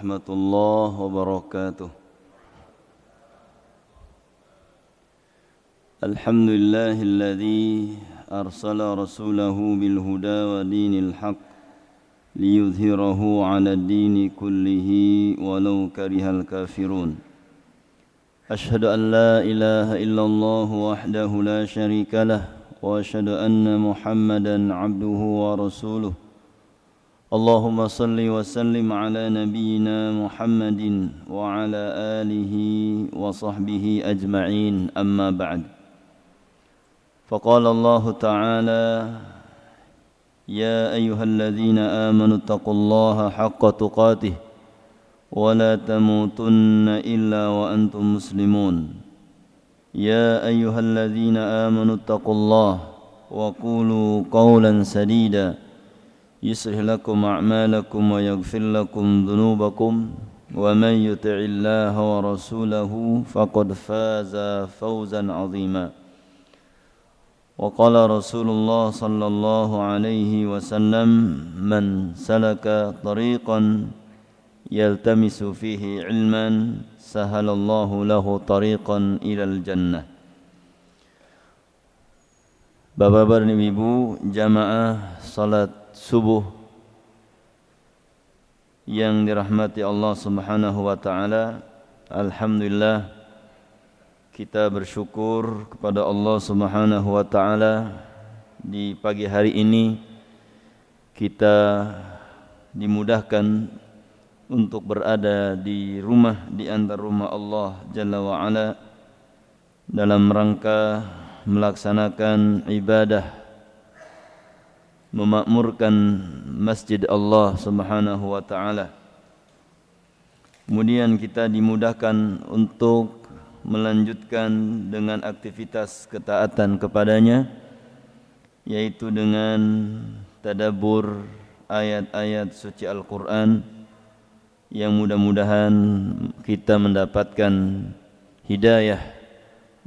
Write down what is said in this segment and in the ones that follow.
ورحمة الله وبركاته. الحمد لله الذي أرسل رسوله بالهدى ودين الحق ليظهره على الدين كله ولو كره الكافرون. أشهد أن لا إله إلا الله وحده لا شريك له وأشهد أن محمدا عبده ورسوله. اللهم صل وسلم على نبينا محمد وعلى آله وصحبه أجمعين. أما بعد، فقال الله تعالى: يا أيها الذين آمنوا اتقوا الله حق تقاته ولا تموتن إلا وأنتم مسلمون. يا أيها الذين آمنوا اتقوا الله وقولوا قولا سديدا يصلح لكم أعمالكم ويغفر لكم ذنوبكم ومن يطع الله ورسوله فقد فاز فوزا عظيما. وقال رسول الله صلى الله عليه وسلم: من سلك طريقا يلتمس فيه علما سهل الله له طريقا إلى الجنة. Bapak-bapak dan ibu jamaah salat subuh yang dirahmati Allah Subhanahu wa taala, alhamdulillah kita bersyukur kepada Allah Subhanahu wa taala di pagi hari ini kita dimudahkan untuk berada di rumah di antara rumah Allah Jalla wa Ala dalam rangka melaksanakan ibadah memakmurkan masjid Allah Subhanahu wa taala. Kemudian kita dimudahkan untuk melanjutkan dengan aktivitas ketaatan kepadanya, yaitu dengan tadabbur ayat-ayat suci Al-Qur'an yang mudah-mudahan kita mendapatkan hidayah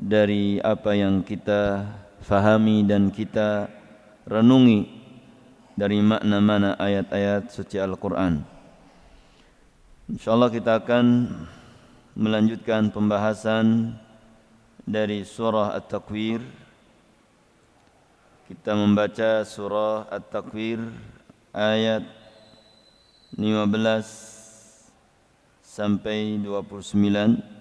dari apa yang kita fahami dan kita renungi dari makna-makna ayat-ayat suci Al-Qur'an. InsyaAllah kita akan melanjutkan pembahasan dari surah At-Takwir. Kita membaca surah At-Takwir ayat 15 sampai 29.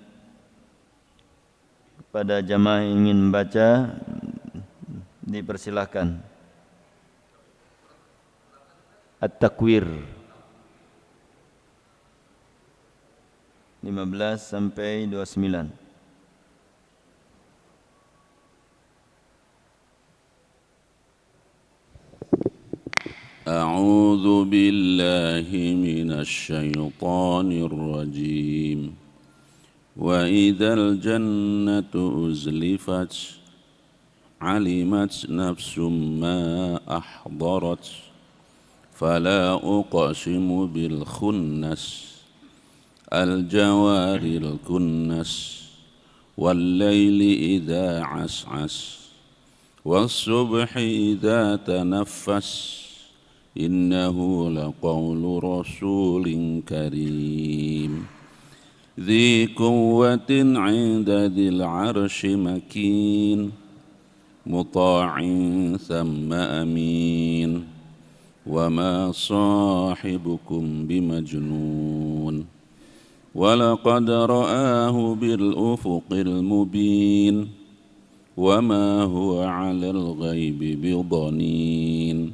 Pada jamaah yang ingin membaca dipersilahkan. At-Takwir 15 sampai 29. A'udzu billahi minasy syaithanir rajim. وَإِذَا الْجَنَّةُ أُزْلِفَتْ عَلِمَتْ نَفْسٌ مَا أَحْضَرَتْ فَلَا أُقْسِمُ بِالْخُنَّسِ الْجَوَارِ الْكُنَّسِ وَاللَّيْلِ إِذَا عَسْعَسَ وَالصُّبْحِ إِذَا تَنَفَّسَ إِنَّهُ لَقَوْلُ رَسُولٍ كَرِيمٍ ذي قوة عند ذي العرش مكين مطاع ثم أمين وما صاحبكم بمجنون ولقد رآه بالأفق المبين وما هو على الغيب بضنين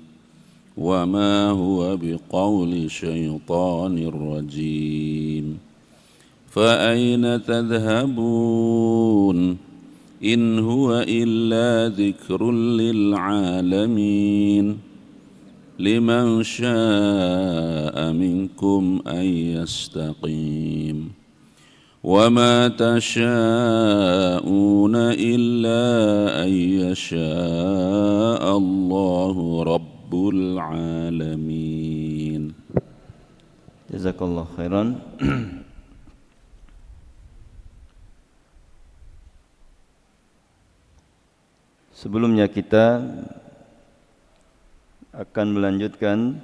وما هو بقول شيطان رجيم فأين تذهبون إن هو إلا ذكر للعالمين لمن شاء منكم أن يستقيم وما تشاءون إلا أن يشاء الله رب العالمين. Jazakallah khairan. Sebelumnya kita akan melanjutkan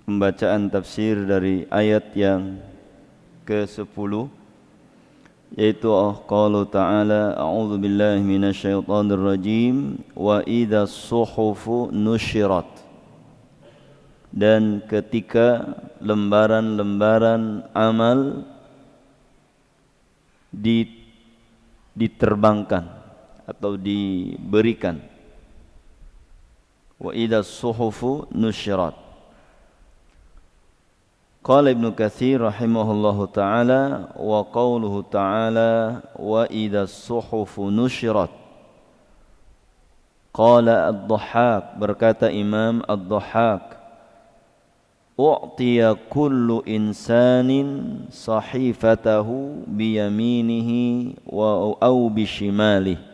pembacaan tafsir dari ayat yang ke-10, yaitu qaulu ta'ala a'udzu billahi minasyaitonir rajim wa idza suhufu nusyirat, dan ketika lembaran-lembaran amal diterbangkan atau diberikan. Wa idza suhufu nusyirat. Qala Ibnu Katsir rahimahullahu taala wa qauluhu taala wa idza suhufu nusyirat. Qala Ad-Dhahhak, berkata Imam Ad-Dhahhak, u'tiya kullu insanin sahifatahu biyaminihi wa au bishimalihi.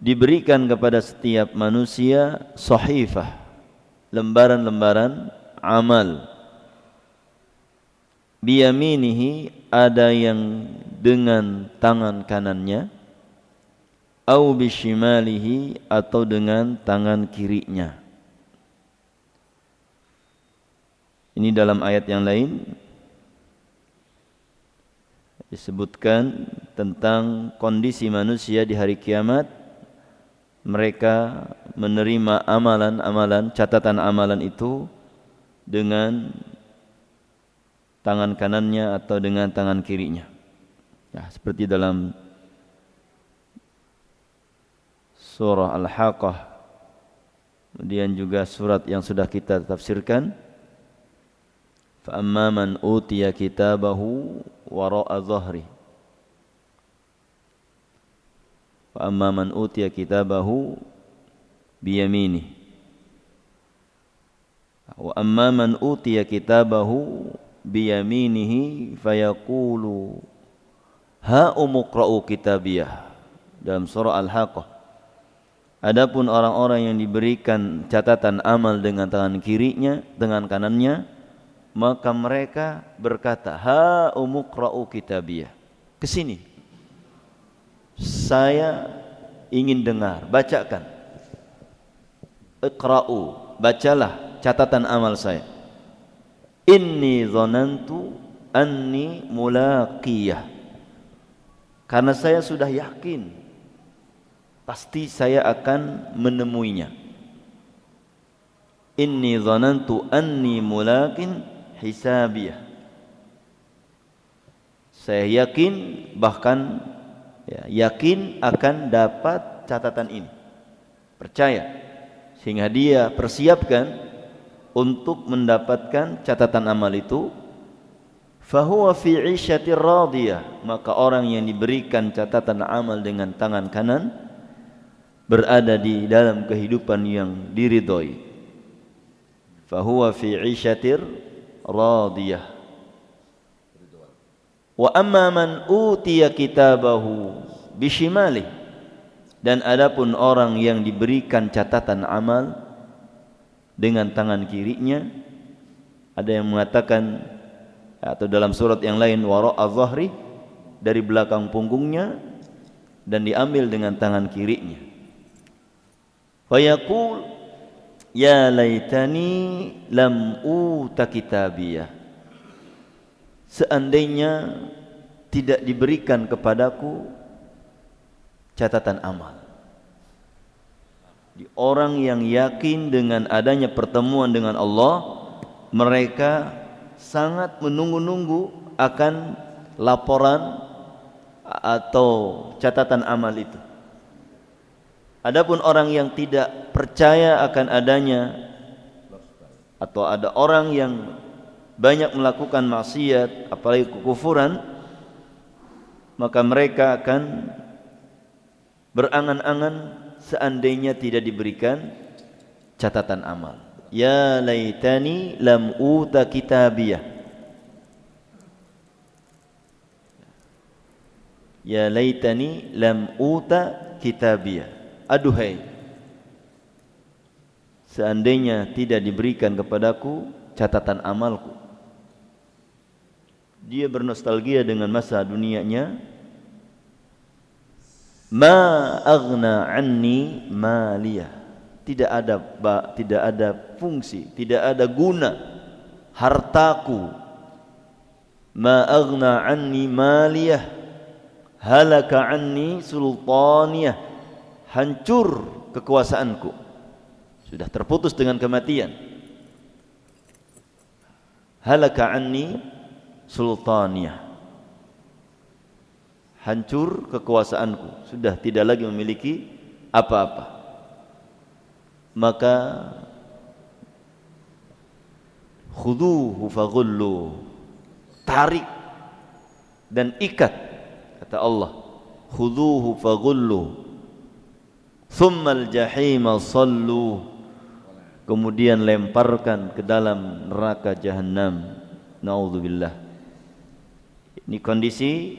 Diberikan kepada setiap manusia sahifah, lembaran-lembaran amal. Biyaminihi, ada yang dengan tangan kanannya, au bishimalihi, atau dengan tangan kirinya. Ini dalam ayat yang lain disebutkan tentang kondisi manusia di hari kiamat. Mereka menerima amalan-amalan, catatan amalan itu dengan tangan kanannya atau dengan tangan kirinya. Ya, seperti dalam surah Al-Haqqah, kemudian juga surat yang sudah kita tafsirkan, fa amma man utiya kitabahu wara'a dhahri. Wa amma man utiya kitabahu biyamini. Wa amma man utiya kitabahu biyaminihi fayaqulu ha umqra'u kitabiyah, dalam surah Al-Haqqah. Adapun orang-orang yang diberikan catatan amal dengan tangan kirinya, dengan kanannya, maka mereka berkata, ha umqra'u kitabiyah. Kesini, saya ingin dengar, bacakan. Iqra'u, bacalah catatan amal saya. Inni dhanantu anni mulaqiyah, karena saya sudah yakin pasti saya akan menemuinya. Inni dhanantu anni mulaqin hisabiyah, saya yakin, bahkan yakin akan dapat catatan ini, percaya, sehingga dia persiapkan untuk mendapatkan catatan amal itu. Fahuwa fi 'isyatir radiyah, maka orang yang diberikan catatan amal dengan tangan kanan berada di dalam kehidupan yang diridhoi. Fahuwa fi 'isyatir radiyah. Wa amma man utiya kitabahu bishimalih, dan adapun orang yang diberikan catatan amal dengan tangan kirinya, ada yang mengatakan, atau dalam surat yang lain, wara'a dhahri, dari belakang punggungnya, dan diambil dengan tangan kirinya. Fa yaqul ya laitani lam uta kitabiyah, seandainya tidak diberikan kepadaku catatan amal. Di orang yang yakin dengan adanya pertemuan dengan Allah, mereka sangat menunggu-nunggu akan laporan atau catatan amal itu. Adapun orang yang tidak percaya akan adanya, atau ada orang yang banyak melakukan maksiat, apalagi kekufuran, maka mereka akan berangan-angan seandainya tidak diberikan catatan amal. Ya laitani lam uta kitabiyah, ya laitani lam uta kitabiyah, aduhai, seandainya tidak diberikan kepadaku catatan amalku. Dia bernostalgia dengan masa dunianya. Ma aghna anni maliyah, tidak ada fungsi, tidak ada guna hartaku. Ma aghna anni maliyah, halaka anni sultaniyah. Hancur kekuasaanku, sudah terputus dengan kematian. Halaka anni sultaniyah, hancur kekuasaanku, sudah tidak lagi memiliki apa-apa. Maka khuduhu faghullu, tarik dan ikat, kata Allah. Khuduhu faghullu thummal jahima sallu, kemudian lemparkan ke dalam neraka jahanam. Naudzubillah. Ini kondisi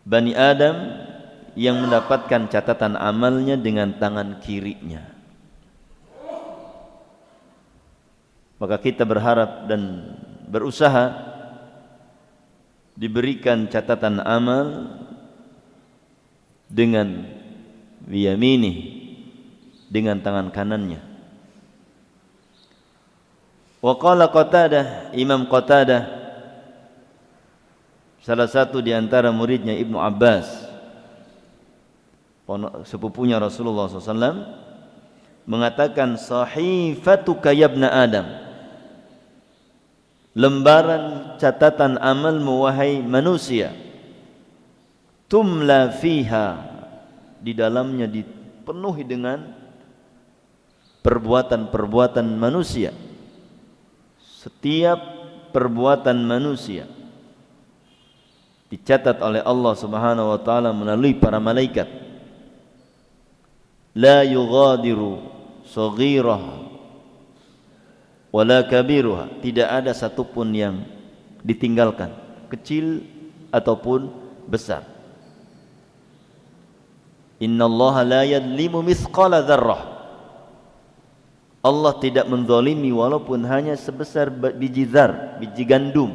Bani Adam yang mendapatkan catatan amalnya dengan tangan kirinya. Maka kita berharap dan berusaha diberikan catatan amal dengan biyaminih, dengan tangan kanannya. Wa qala Qatadah, Imam Qatadah, salah satu di antara muridnya Ibnu Abbas, sepupunya Rasulullah SAW, mengatakan, sahifatuka ya ibna Adam, lembaran catatan amalmu wahai manusia, tumla fiha, di dalamnya dipenuhi dengan perbuatan-perbuatan manusia. Setiap perbuatan manusia dicatat oleh Allah Subhanahu wa taala melalui para malaikat. La yughadiru saghirah wala kabiruha, tidak ada satupun yang ditinggalkan, kecil ataupun besar. Innallaha la yadlimu mithqala dzarrah, Allah tidak menzalimi walaupun hanya sebesar biji zar, biji gandum.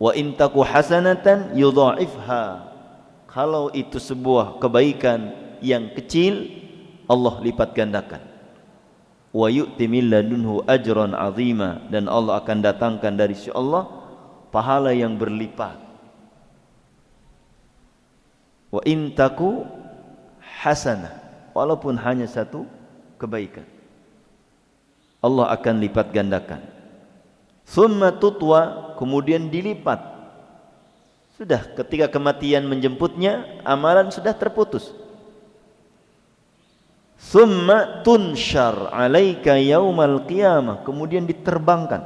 Wa in taku hasanatan yudha'ifha, kalau itu sebuah kebaikan yang kecil, Allah lipat gandakan. Wa yu'ti min ladunhu ajran 'azima, dan Allah akan datangkan dari sisi Allah pahala yang berlipat. Wa in taku hasanah, walaupun hanya satu kebaikan, Allah akan lipat gandakan. Summa tutwa, kemudian dilipat. Sudah ketika kematian menjemputnya, amalan sudah terputus. Summa tunshar alaika yaumal qiyamah, kemudian diterbangkan,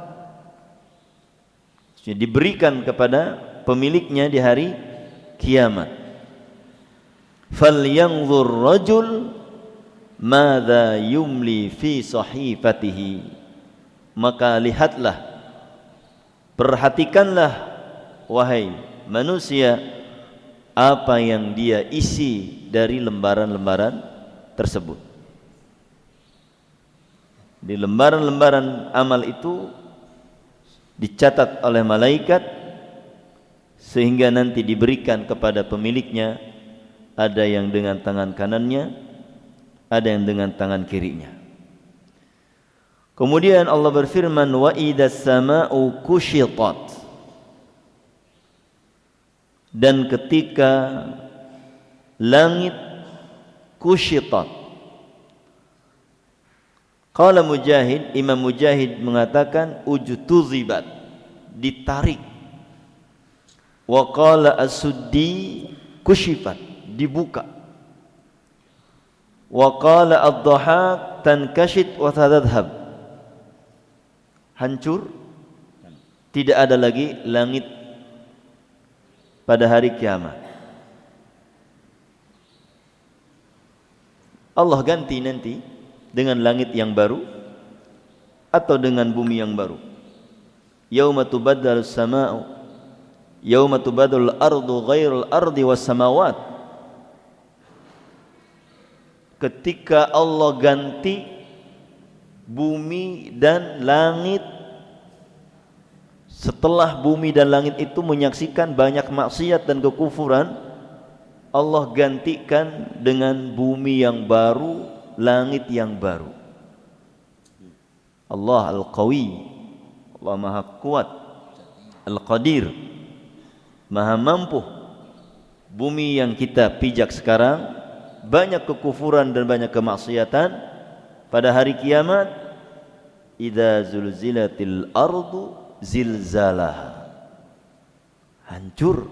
diberikan kepada pemiliknya di hari kiamat. Falyanzur rajul madza yumli fi sahifatihi, maka lihatlah, perhatikanlah wahai manusia, apa yang dia isi dari lembaran-lembaran tersebut. Di lembaran-lembaran amal itu dicatat oleh malaikat, sehingga nanti diberikan kepada pemiliknya, ada yang dengan tangan kanannya, ada yang dengan tangan kirinya. Kemudian Allah berfirman, wa idas sama'u kushitat, dan ketika langit kushitat. Qala Mujahid, Imam Mujahid mengatakan ujtuzibat, ditarik. Wa qala as-suddi kushifat, dibuka. Wa qala ad-dhahak tankashit wa tadhhab, hancur, tidak ada lagi langit pada hari kiamat. Allah ganti nanti dengan langit yang baru atau dengan bumi yang baru. Yauma tubaddalu as-samaa'u, yauma tubaddalu al-ardu ghairal ardi was samawat. Ketika Allah ganti bumi dan langit, setelah bumi dan langit itu menyaksikan banyak maksiat dan kekufuran, Allah gantikan dengan bumi yang baru, langit yang baru. Allah Al-Qawi, Allah Maha Kuat, Al-Qadir, Maha Mampu. Bumi yang kita pijak sekarang banyak kekufuran dan banyak kemaksiatan. Pada hari kiamat, idza zulzilatil ardu zilzalaha, hancur.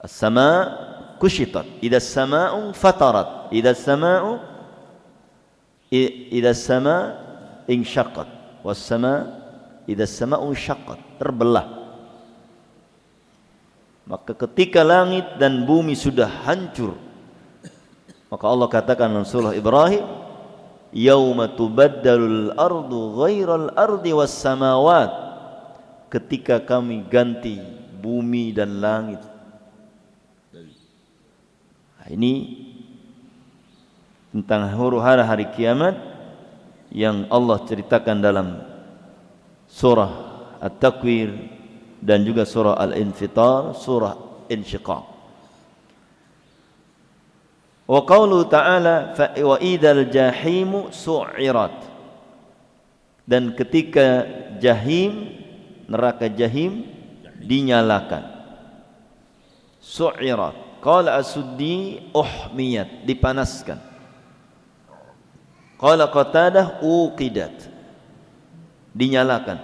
As-sama kushitat, idza as-sama'u fatarat, idza as-sama'u idza as-sama insyaqqat, was-sama idza as-sama'u insyaqqat, terbelah. Maka ketika langit dan bumi sudah hancur, maka Allah katakan dalam surah Ibrahim, yauma tubaddalul ardu ghairal ardi was samawat, ketika kami ganti bumi dan langit. Ini tentang huru-hara hari kiamat yang Allah ceritakan dalam surah At-Takwir dan juga surah Al-Infitar, surah Insyiqaq. Wa qauluhu ta'ala wa idzal jahimu su'irat, dan ketika jahim, neraka jahim dinyalakan. Su'irat, qala as-Suddi uhmiyat, dipanaskan. Qala Qatadah uqidat, dinyalakan.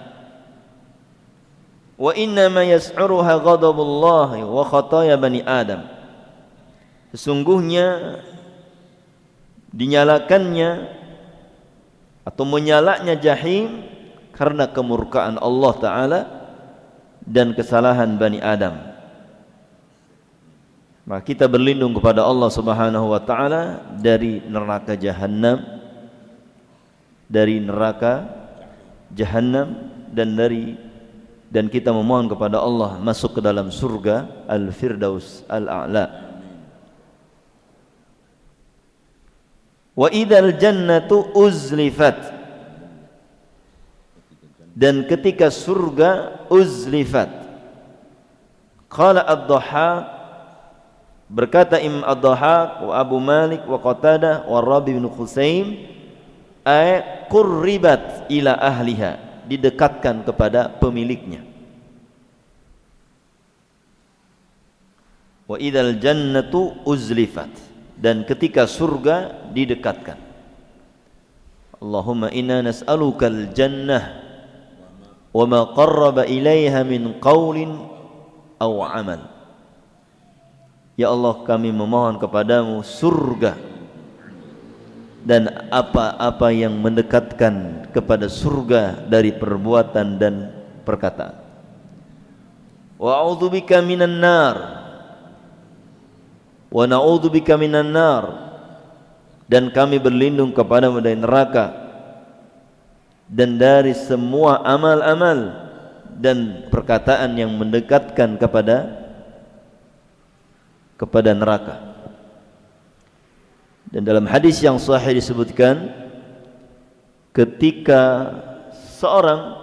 Wa inna ma yas'uruha ghadabullah wa khataya bani Adam, sesungguhnya dinyalakannya atau menyalanya jahim karena kemurkaan Allah Ta'ala dan kesalahan Bani Adam. Maka kita berlindung kepada Allah Subhanahu wa Ta'ala dari neraka Jahannam, dan kita memohon kepada Allah masuk ke dalam surga Al-Firdaus Al-A'la. Wa idzal jannatu uzlifat, dan ketika surga uzlifat. Qala ad-Dhahhak, berkata Imam ad-Dhahhak wa Abu Malik wa Qatadah wa Rabi bin Khusaim, ay qurribat ila ahliha, didekatkan kepada pemiliknya. Wa idzal jannatu uzlifat, dan ketika surga didekatkan. Allahumma inna nas'alukal jannah wa ma qarraba ilaiha min qaulin aw amal. Ya Allah, kami memohon kepadamu surga dan apa-apa yang mendekatkan kepada surga dari perbuatan dan perkataan. Wa a'udzubika minan nar wa na'udzubika minan nar, dan kami berlindung kepadamu dari neraka dan dari semua amal-amal dan perkataan yang mendekatkan kepada neraka. Dan dalam hadis yang sahih disebutkan, ketika seorang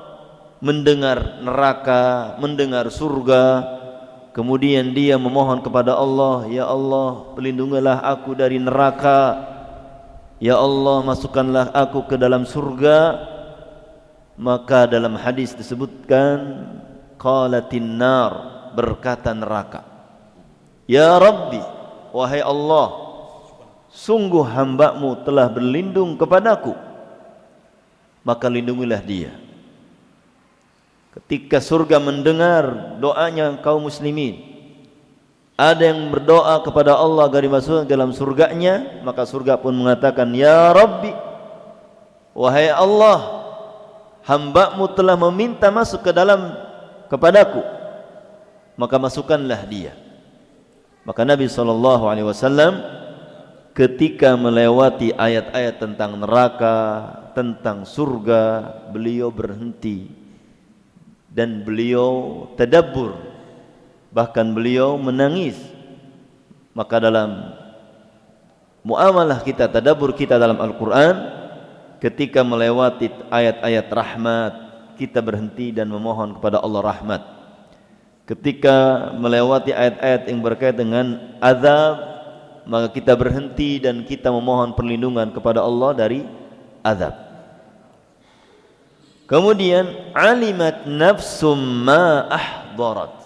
mendengar neraka, mendengar surga, kemudian dia memohon kepada Allah, ya Allah, pelindungilah aku dari neraka, ya Allah, masukkanlah aku ke dalam surga. Maka dalam hadis disebutkan, qalatin nar, berkata neraka, ya Rabbi, wahai Allah, sungguh hamba-Mu telah berlindung kepadaku, maka lindungilah dia. Ketika surga mendengar doanya kaum muslimin, ada yang berdoa kepada Allah agar dimasukkan dalam surganya, maka surga pun mengatakan, ya Rabbi, wahai Allah, hamba-Mu telah meminta masuk ke dalam kepadaku, maka masukkanlah dia. Maka Nabi SAW ketika melewati ayat-ayat tentang neraka, tentang surga, beliau berhenti dan beliau tadabbur, bahkan beliau menangis. Maka dalam muamalah kita, tadabbur kita dalam Al-Quran, ketika melewati ayat-ayat rahmat, kita berhenti dan memohon kepada Allah rahmat. ketika melewati ayat-ayat yang berkaitan dengan azab, maka kita berhenti dan kita memohon perlindungan kepada Allah dari azab. Kemudian alimat nafsum ma ahdarat.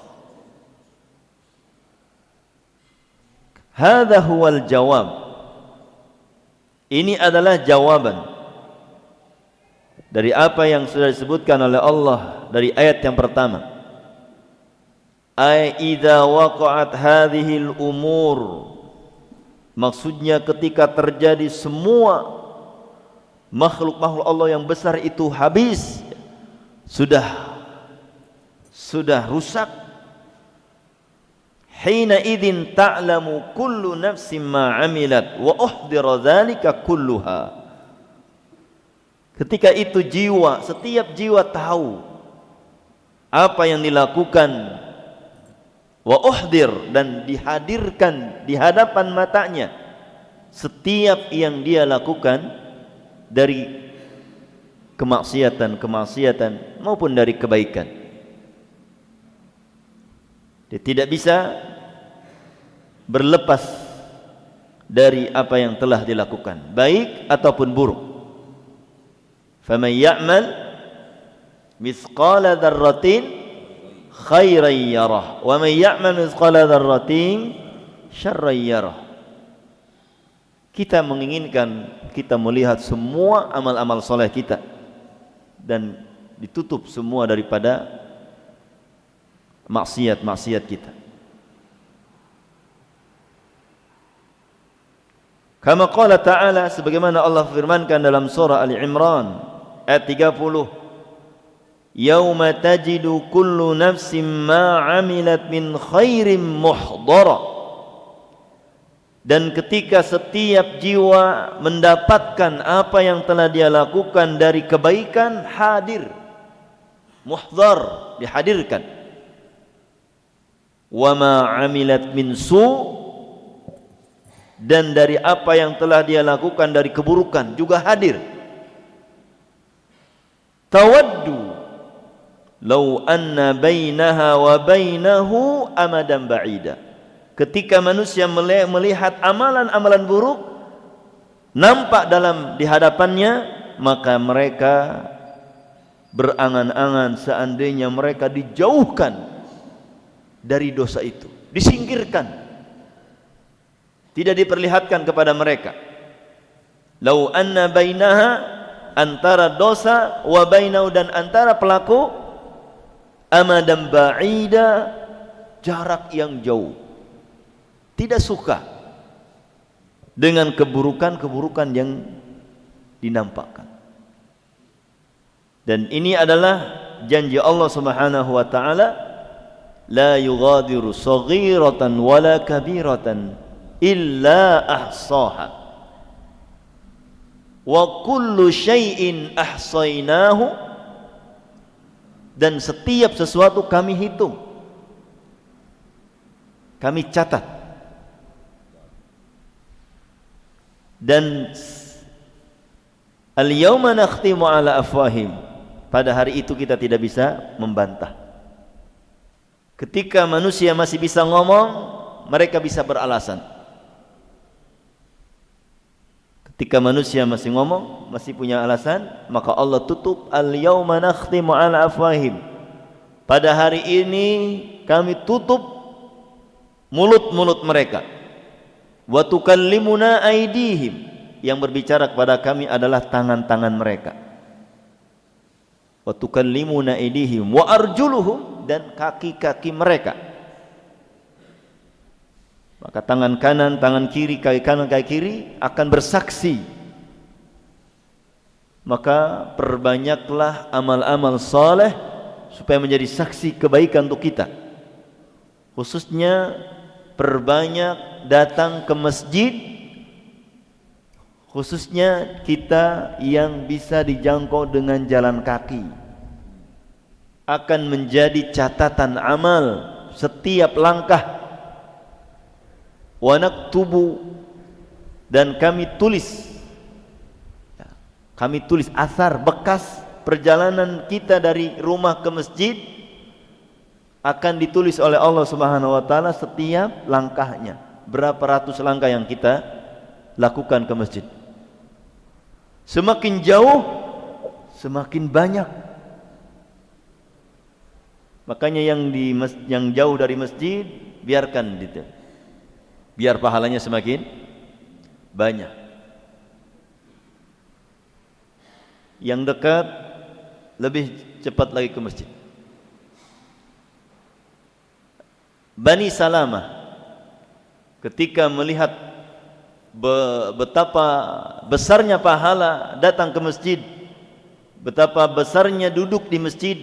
Hadza huwal jawab. Ini adalah jawaban dari apa yang sudah disebutkan oleh Allah dari ayat yang pertama. Ai idza waqa'at hadhil umur, maksudnya ketika terjadi semua makhluk-makhluk Allah yang besar itu habis, sudah rusak. Hina idzin ta'lamu kullu nafsin ma 'amilat wa uhdira dzalika kulluha. Ketika itu setiap jiwa tahu apa yang dilakukan, wa uhdir, dan dihadirkan di hadapan matanya setiap yang dia lakukan dari kemaksiatan maupun dari kebaikan. Dia tidak bisa berlepas dari apa yang telah dilakukan, baik ataupun buruk. Faman ya'mal mithqala dzarratin khairan yarah wa man ya'mal mithqala dzarratin syarran yarah. Kita menginginkan kita melihat semua amal-amal soleh kita dan ditutup semua daripada maksiat kita. Kama qala ta'ala, sebagaimana Allah firmankan dalam surah Ali Imran ayat 30, yauma tajidu kullu nafsin ma 'amilat min khairin muhdara. Dan ketika setiap jiwa mendapatkan apa yang telah dia lakukan dari kebaikan, hadir, muhdar, dihadirkan. Wa ma 'amilat min su', dan dari apa yang telah dia lakukan dari keburukan juga hadir. Tawaddu law anna bainaha wa bainahu amadan ba'ida. Ketika manusia melihat amalan-amalan buruk nampak di hadapannya, maka mereka berangan-angan seandainya mereka dijauhkan dari dosa itu, disingkirkan, tidak diperlihatkan kepada mereka. Lau anna bainaha, antara dosa, wa bainahu, dan antara pelaku, amadan ba'ida, jarak yang jauh. Tidak suka dengan keburukan-keburukan yang dinampakkan. Dan ini adalah janji Allah Subhanahu wa taala, la yughadiru saghiratan wala kabiratan illa ahsaha wa kullu syai'in ahsainahu, dan setiap sesuatu kami hitung, kami catat. Dan al-yawma nakhtimu ala afwahim, pada hari itu kita tidak bisa membantah. Ketika manusia masih bisa ngomong, mereka bisa beralasan. Ketika manusia masih ngomong, masih punya alasan, maka Allah tutup, al-yawma nakhtimu ala afwahim, pada hari ini kami tutup mulut-mulut mereka. Wa tukallimuna aydihim, yang berbicara kepada kami adalah tangan-tangan mereka. Wa tukallimuna aydihim wa arjuluhum, dan kaki-kaki mereka. Maka tangan kanan, tangan kiri, kaki kanan, kaki kiri akan bersaksi. Maka perbanyaklah amal-amal saleh supaya menjadi saksi kebaikan untuk kita. Khususnya perbanyak datang ke masjid, khususnya kita yang bisa dijangkau dengan jalan kaki, akan menjadi catatan amal setiap langkah. Wa naktubu, dan kami tulis asar, bekas perjalanan kita dari rumah ke masjid akan ditulis oleh Allah Subhanahu wa taala setiap langkahnya. Berapa ratus langkah yang kita lakukan ke masjid. Semakin jauh, semakin banyak. Makanya yang jauh dari masjid biarkan gitu. Biar pahalanya semakin banyak. Yang dekat lebih cepat lagi ke masjid. Bani Salamah ketika melihat betapa besarnya pahala datang ke masjid, betapa besarnya duduk di masjid,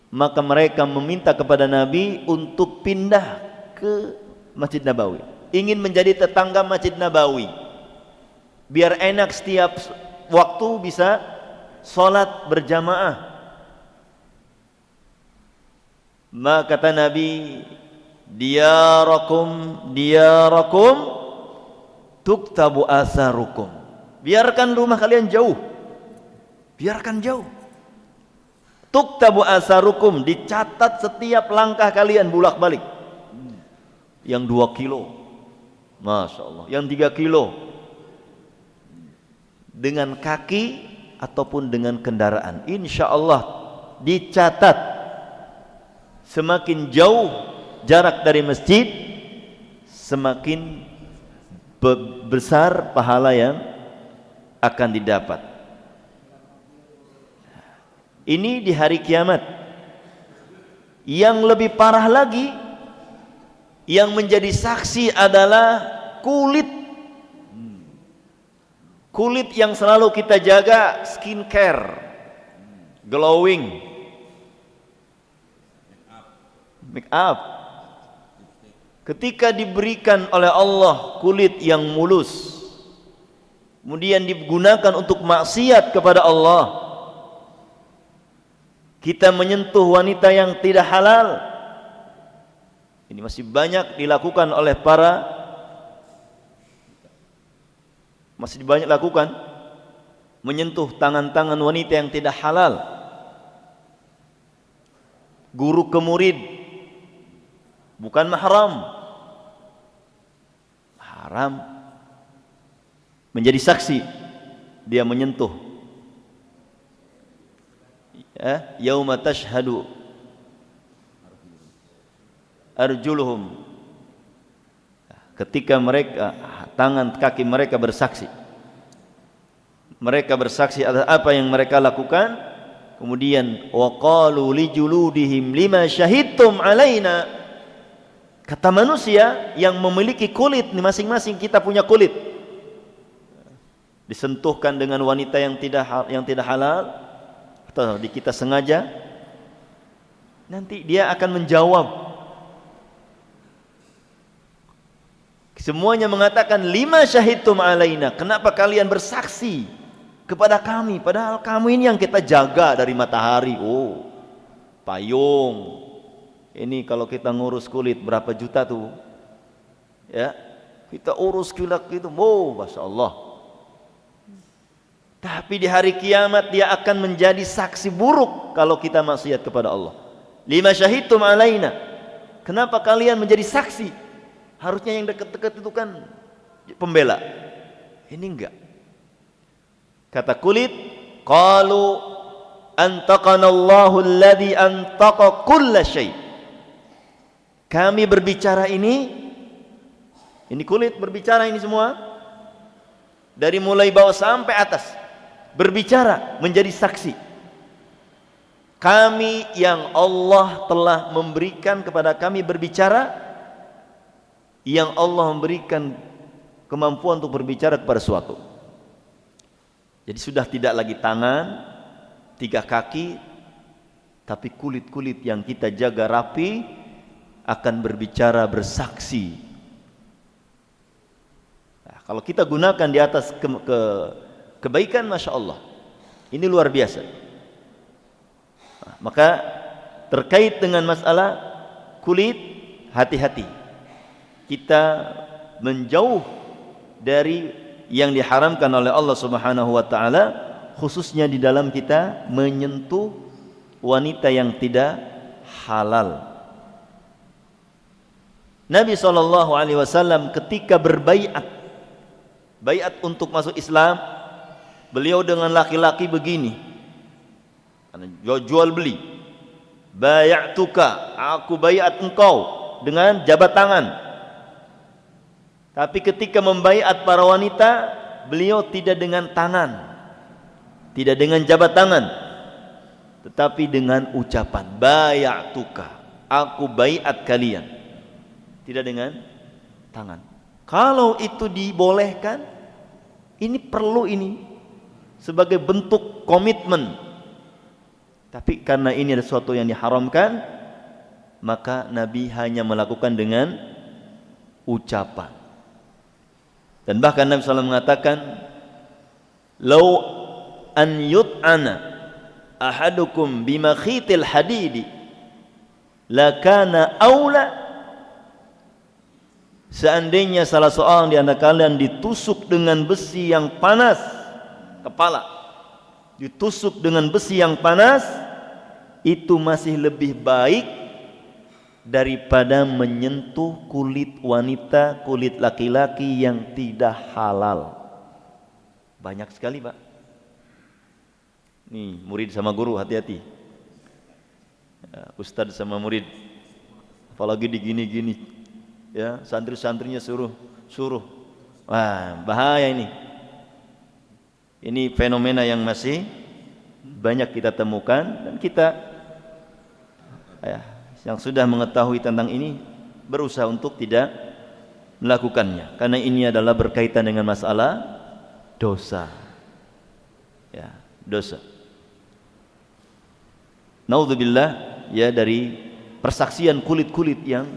maka mereka meminta kepada Nabi untuk pindah ke Masjid Nabawi, ingin menjadi tetangga Masjid Nabawi, biar enak setiap waktu bisa sholat berjamaah. Maka kata Nabi, diyarakum tuktabu asarukum. Biarkan rumah kalian jauh, biarkan jauh. Tuktabu asarukum, dicatat setiap langkah kalian bolak-balik. Yang 2 kilo, Masya Allah. Yang 3 kilo, dengan kaki ataupun dengan kendaraan, insya Allah dicatat. Semakin jauh jarak dari masjid, semakin besar pahala yang akan didapat. Ini di hari kiamat. Yang lebih parah lagi, yang menjadi saksi adalah kulit. Kulit yang selalu kita jaga, skincare, glowing, make up. Ketika diberikan oleh Allah kulit yang mulus, kemudian digunakan untuk maksiat kepada Allah, kita menyentuh wanita yang tidak halal. Ini masih banyak dilakukan oleh masih banyak lakukan, menyentuh tangan-tangan wanita yang tidak halal. Guru ke murid, bukan mahram, haram. Menjadi saksi, dia menyentuh. Yauma tashhadu arjuluhum, ketika mereka, tangan kaki mereka bersaksi. Mereka bersaksi atas apa yang mereka lakukan. Kemudian waqalu lijuludihim lima syahidtum alaina. Kata manusia yang memiliki kulit, masing-masing kita punya kulit, disentuhkan dengan wanita yang tidak halal, atau di kita sengaja, nanti dia akan menjawab. Semuanya mengatakan lima syahidtum alaina, kenapa kalian bersaksi kepada kami, padahal kamu ini yang kita jaga dari matahari. Oh, payung. Ini kalau kita ngurus kulit berapa juta tuh? Ya, kita urus kulit itu, oh, masya Allah. Tapi di hari kiamat dia akan menjadi saksi buruk kalau kita maksiat kepada Allah. Lima syahidtum alaina, kenapa kalian menjadi saksi? Harusnya yang dekat-dekat itu kan pembela. Ini enggak. Kata kulit, qalu antaqana Allahu alladhi antaqa kulla syai'. Kami berbicara ini kulit berbicara ini semua, dari mulai bawah sampai atas, berbicara, menjadi saksi. Kami yang Allah telah memberikan kepada kami berbicara, yang Allah memberikan kemampuan untuk berbicara kepada suatu. Jadi sudah tidak lagi tangan, 3 kaki, tapi kulit-kulit yang kita jaga rapi akan berbicara, bersaksi. Nah, kalau kita gunakan di atas kebaikan, masya Allah, ini luar biasa. Nah, maka terkait dengan masalah kulit, hati-hati. Kita menjauh dari yang diharamkan oleh Allah Subhanahu wa taala, khususnya di dalam kita menyentuh wanita yang tidak halal. Nabi SAW ketika berbaiat, baiat untuk masuk Islam, beliau dengan laki-laki begini, jual beli, bay'atuka, aku baiat engkau dengan jabat tangan. Tapi ketika membaiat para wanita, beliau tidak dengan tangan, tidak dengan jabat tangan, tetapi dengan ucapan bay'atuka, aku baiat kalian, tidak dengan tangan. Kalau itu dibolehkan, ini perlu ini sebagai bentuk komitmen. Tapi karena ini ada sesuatu yang diharamkan, maka Nabi hanya melakukan dengan ucapan. Dan bahkan Nabi SAW mengatakan, "Lau an yut'ana ahadukum bimakhitil hadidi lakana aula." Seandainya salah seorang di antara kalian ditusuk dengan besi yang panas kepala, ditusuk dengan besi yang panas, itu masih lebih baik daripada menyentuh kulit wanita, kulit laki-laki yang tidak halal. Banyak sekali, Pak. Nih, murid sama guru, hati-hati. Ustadz sama murid, apalagi digini-gini, ya, santri-santrinya suruh. Wah, bahaya ini. Ini fenomena yang masih banyak kita temukan, dan kita yang sudah mengetahui tentang ini berusaha untuk tidak melakukannya, karena ini adalah berkaitan dengan masalah dosa. Ya, dosa. Naudzubillah, ya, dari persaksian kulit-kulit yang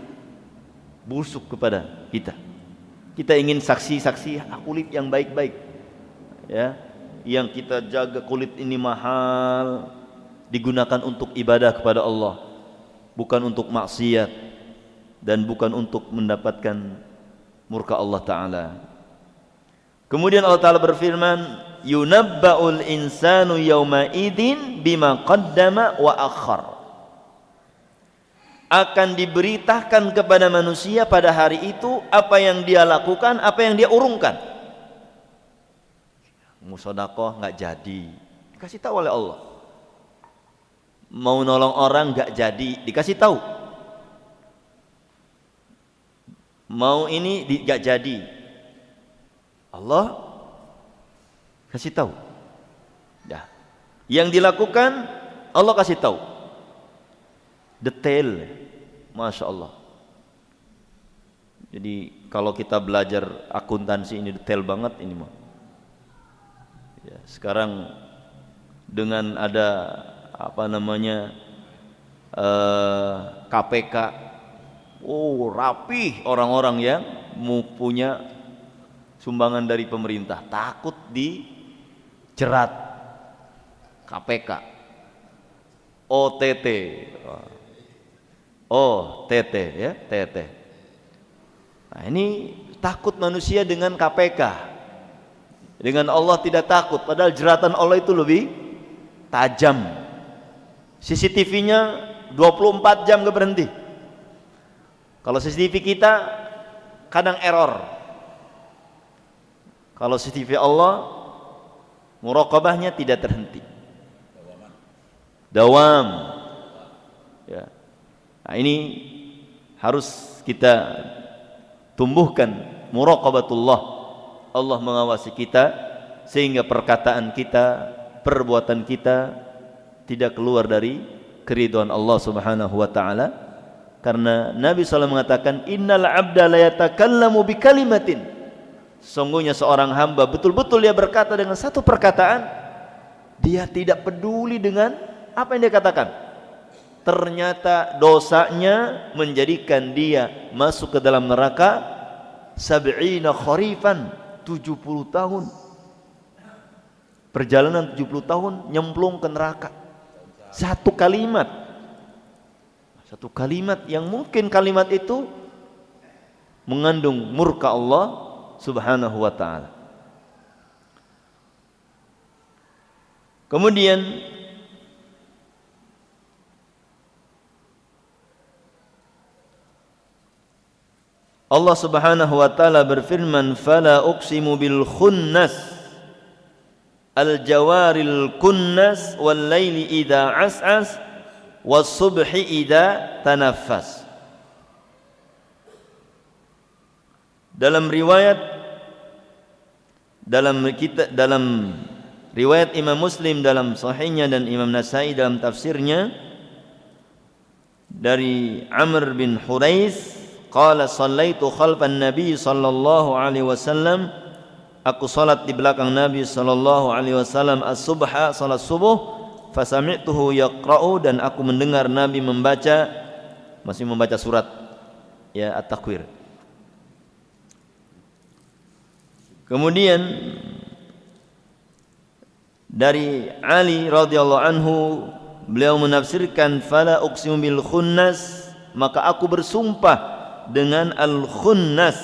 busuk kepada kita. Kita ingin saksi-saksi kulit yang baik-baik, ya, yang kita jaga kulit ini mahal, digunakan untuk ibadah kepada Allah, bukan untuk maksiat dan bukan untuk mendapatkan murka Allah Ta'ala. Kemudian Allah Ta'ala berfirman, yunabba'ul insanu yawma idin bima qaddama wa akhar. Akan diberitakan kepada manusia pada hari itu apa yang dia lakukan, apa yang dia urungkan. Mau sedekah nggak jadi, dikasih tahu oleh Allah. Mau nolong orang nggak jadi, dikasih tahu. Mau ini nggak jadi, Allah kasih tahu. Dah. Yang dilakukan Allah kasih tahu. Detail, Masya Allah. Jadi kalau kita belajar akuntansi ini detail banget ini mah. Ya, sekarang dengan ada KPK, rapih orang-orang yang punya sumbangan dari pemerintah, takut dijerat KPK, OTT, ya, TT. Nah, ini takut manusia dengan KPK, dengan Allah tidak takut, padahal jeratan Allah itu lebih tajam. CCTV-nya 24 jam gak berhenti. Kalau CCTV kita kadang error. Kalau CCTV Allah, muraqabahnya tidak terhenti, dawam. Ya. Nah, ini harus kita tumbuhkan muraqabatullah. Allah mengawasi kita sehingga perkataan kita, perbuatan kita tidak keluar dari keridhaan Allah Subhanahu wa taala. Karena Nabi SAW mengatakan, innal abda la yatakallamu bi kalimatin. Sungguhnya seorang hamba betul-betul dia berkata dengan satu perkataan, dia tidak peduli dengan apa yang dia katakan. Ternyata dosanya menjadikan dia masuk ke dalam neraka 70 kharifan, 70 tahun. Perjalanan 70 tahun nyemplung ke neraka. Satu kalimat yang mungkin kalimat itu mengandung murka Allah Subhanahu wa ta'ala. Kemudian Allah Subhanahu wa taala berfirman, "Fala uqsimu bil khunnas al-jawaril kunnas wal laili idza as'as was subhi idza tanaffas." Dalam riwayat Imam Muslim dalam sahihnya dan Imam Nasai dalam tafsirnya dari Amr bin Hurais, qala sallaitu khalfan Nabi sallallahu alaihi wasallam, aku salat di belakang Nabi sallallahu alaihi wasallam as-subha, salat subuh, fasami'tuhu yaqra'u, dan aku mendengar Nabi membaca, masih membaca surat ya At-Takwir. Kemudian dari Ali radhiyallahu anhu, beliau menafsirkan fala uqsimu bil khunnas, maka aku bersumpah dengan al khunnas,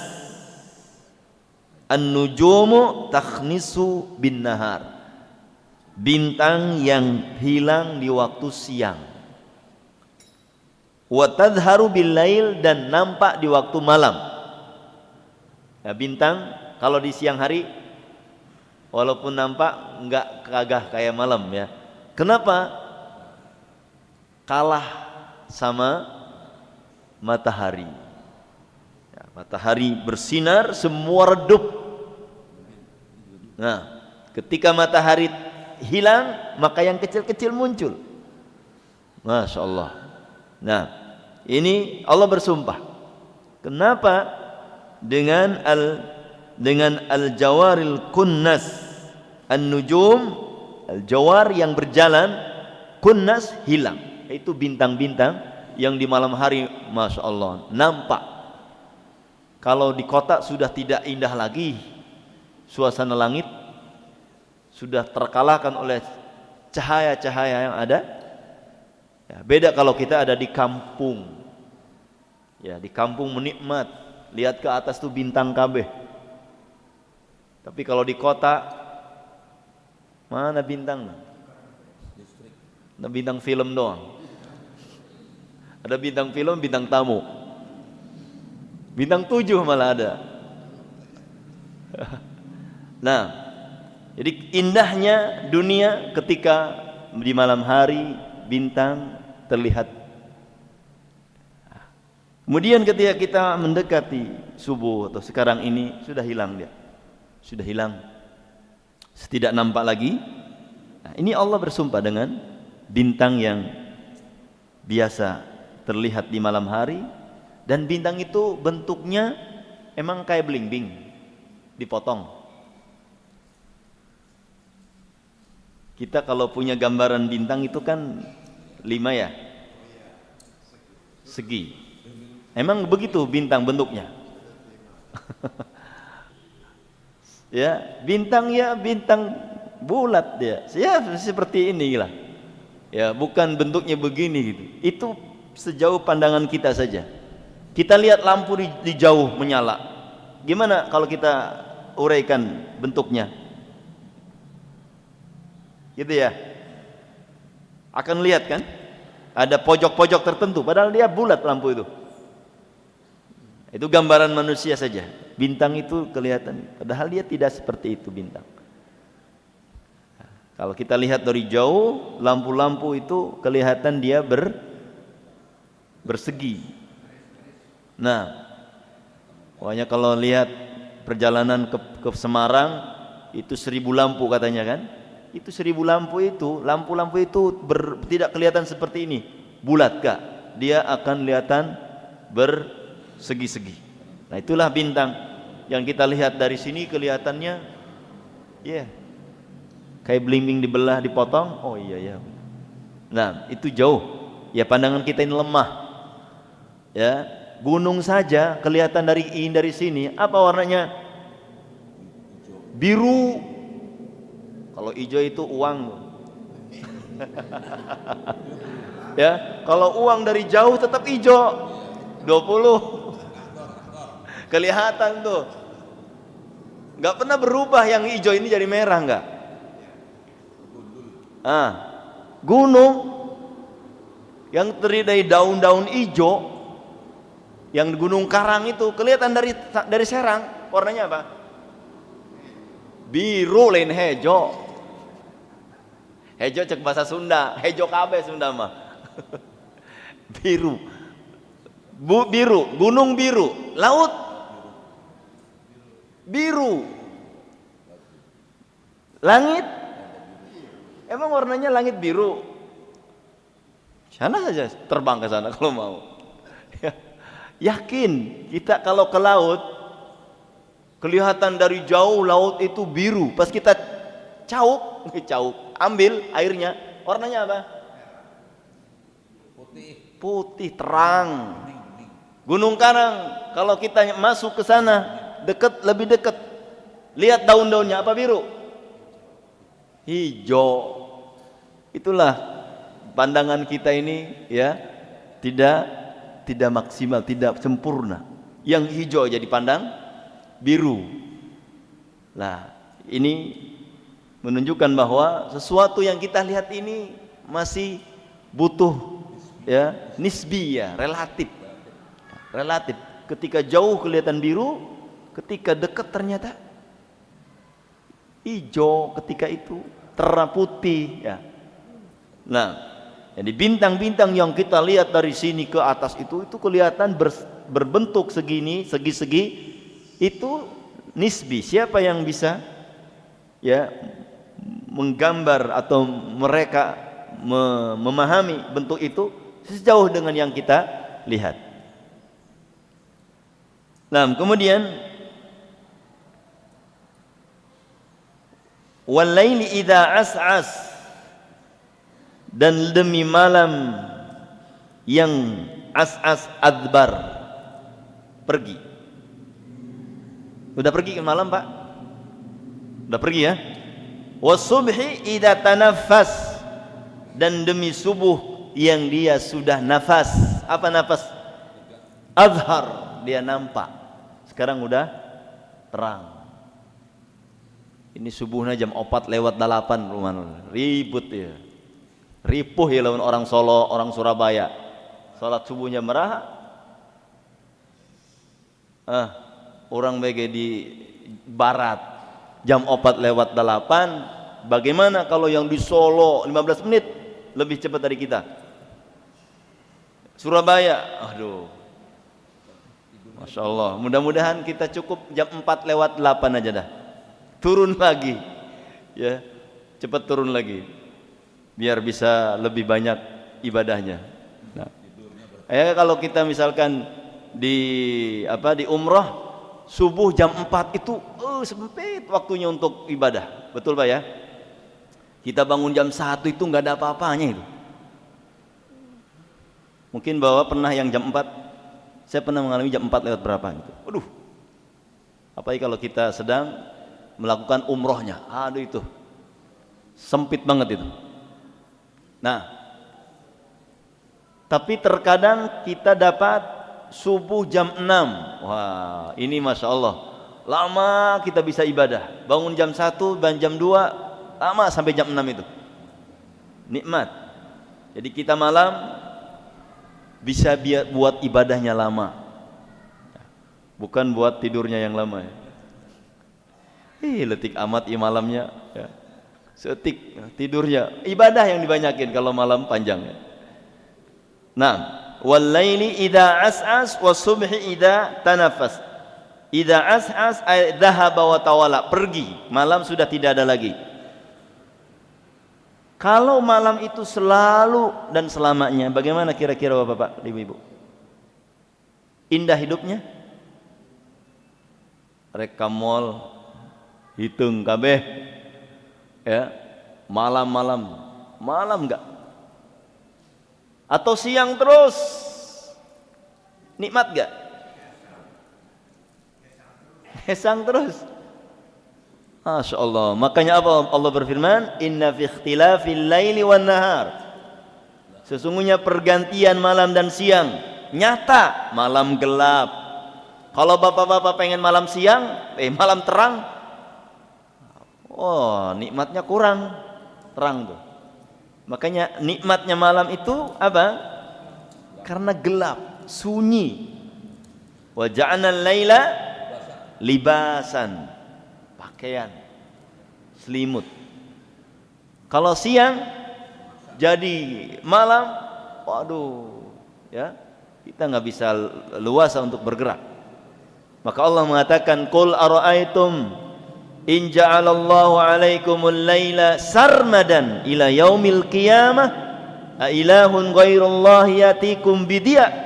an-nujumu takhnisu bin nahar, bintang yang hilang di waktu siang, wa tadharu bil lail, dan nampak di waktu malam. Ya, bintang kalau di siang hari walaupun nampak enggak kagah kayak malam ya. Kenapa? Kalah sama matahari. Ya, matahari bersinar, semua redup. Nah, ketika matahari hilang, maka yang kecil-kecil muncul. Masya Allah. Nah, ini Allah bersumpah. Kenapa? Dengan al-jawaril kunnas, an-nujum, al-jawar yang berjalan, kunnas hilang, itu bintang-bintang yang di malam hari Masya Allah nampak. Kalau di kota sudah tidak indah lagi, suasana langit sudah terkalahkan oleh cahaya-cahaya yang ada ya, beda kalau kita ada di kampung ya, di kampung menikmat, lihat ke atas tuh bintang kabeh. Tapi kalau di kota, mana bintang? Ada bintang film doang. Ada bintang film, bintang tamu. Bintang 7 malah ada. Nah, jadi indahnya dunia ketika di malam hari bintang terlihat. Kemudian ketika kita mendekati subuh atau sekarang ini sudah hilang dia. Sudah hilang, tidak nampak lagi. Nah, ini Allah bersumpah dengan bintang yang biasa terlihat di malam hari, dan bintang itu bentuknya emang kayak belimbing, dipotong. Kita kalau punya gambaran bintang itu kan 5 ya, segi. Emang begitu bintang bentuknya. Ya, bintang bulat dia. Ya seperti inilah. Ya, bukan bentuknya begini gitu. Itu sejauh pandangan kita saja. Kita lihat lampu di jauh menyala. Gimana kalau kita uraikan bentuknya? Gitu ya. Akan lihat kan? Ada pojok-pojok tertentu, padahal dia bulat lampu itu. Itu gambaran manusia saja. Bintang itu kelihatan, padahal dia tidak seperti itu bintang. Kalau kita lihat dari jauh, lampu-lampu itu kelihatan dia bersegi. Nah, pokoknya kalau lihat perjalanan ke Semarang, itu 1000 lampu katanya kan? Itu 1000 lampu itu, lampu-lampu itu tidak kelihatan seperti ini, bulat kak? Dia akan kelihatan bersegi-segi. Nah, itulah bintang yang kita lihat dari sini kelihatannya, kayak belimbing dibelah, dipotong. Oh iya. Nah, itu jauh. Ya, pandangan kita ini lemah. Ya, gunung saja kelihatan dari sini. Apa warnanya? Biru. Kalau hijau itu uang. Ya, kalau uang dari jauh tetap hijau. 20. Kelihatan tuh. Enggak pernah berubah yang hijau ini jadi merah enggak? Gunung yang terdiri dari daun-daun hijau Yang Gunung Karang itu kelihatan dari Serang, warnanya apa? Biru lain hejo. Hejo cek bahasa Sunda, hejo kabeh Sunda mah. Biru. Biru, gunung biru, laut biru. Langit emang warnanya langit biru. Sana saja terbang ke sana kalau mau. Yakin kita kalau ke laut kelihatan dari jauh laut itu biru. Pas kita cauk, ambil airnya, warnanya apa? Putih terang. Gunung Karang kalau kita masuk ke sana lebih dekat, lihat daun-daunnya apa biru? Hijau. Itulah pandangan kita ini ya, tidak maksimal, tidak sempurna. Yang hijau jadi pandang biru. Nah, ini menunjukkan bahwa sesuatu yang kita lihat ini masih butuh ya nisbi ya, relatif. Ketika jauh kelihatan biru, ketika dekat ternyata hijau, ketika itu terang putih ya. Nah, jadi bintang-bintang yang kita lihat dari sini ke atas itu kelihatan berbentuk segi-segi itu nisbi. Siapa yang bisa ya menggambar atau mereka memahami bentuk itu sejauh dengan yang kita lihat. Nah, kemudian wal laili idza as'as, dan demi malam yang as'as adbar, pergi. Udah pergi ke malam, Pak? Udah pergi ya? Wasubhi idza tanaffas, dan demi subuh yang dia sudah nafas. Apa nafas? Azhar, dia nampak. Sekarang udah terang. Ini subuhnya jam 4:08 rumah ribut ya. Ripuh ya lawan orang Solo, orang Surabaya. Salat subuhnya merah. Orang BG di barat jam 4:08. Bagaimana kalau yang di Solo 15 menit lebih cepat dari kita? Surabaya, aduh. Masya Allah, mudah-mudahan kita cukup jam 4:08 aja dah. Turun lagi ya, cepat turun lagi biar bisa lebih banyak ibadahnya. Nah, kalau kita misalkan di umrah subuh jam 4 itu sempit waktunya untuk ibadah, betul Pak ya? Kita bangun jam 1 itu nggak ada apa-apanya itu. Mungkin Bapak pernah yang jam 4, saya pernah mengalami jam 4 lewat berapa gitu. Aduh, apalagi kalau kita sedang melakukan umrohnya, aduh itu sempit banget itu. Nah, tapi terkadang kita dapat subuh jam 6. Wah, ini Masya Allah lama kita bisa ibadah. Bangun jam 1 dan jam 2 lama sampai jam 6 itu nikmat. Jadi kita malam bisa buat ibadahnya lama, bukan buat tidurnya yang lama ya. Letik amat malamnya ya. Setik tidurnya, ibadah yang dibanyakin kalau malam panjang ya. Nah, wal laili idza as'as was subhi idza tanafas. Idza as'as ay dhahaba wa tawala, pergi, malam sudah tidak ada lagi. Kalau malam itu selalu dan selamanya, bagaimana kira-kira Bapak, Ibu? Indah hidupnya? Rek kamol hitung kabeh ya, malam enggak? Atau siang terus? Nikmat enggak? Gesang terus. Masya Allah. Makanya apa Allah berfirman, inna fi ikhtilafil laili wan nahar, sesungguhnya pergantian malam dan siang nyata. Malam gelap, kalau bapak-bapak pengen malam siang, malam terang, nikmatnya kurang terang tuh. Makanya nikmatnya malam itu apa? Karena gelap, sunyi. Wa ja'alna al-laila libasan, pakaian, selimut. Kalau siang jadi malam, waduh, ya, kita nggak bisa luasa untuk bergerak. Maka Allah mengatakan, qul ara'aitum in ja'alallahu 'alaikumul laila sarmadan ila yaumil qiyamah a ilahun ghairullahi yatikum bidiya.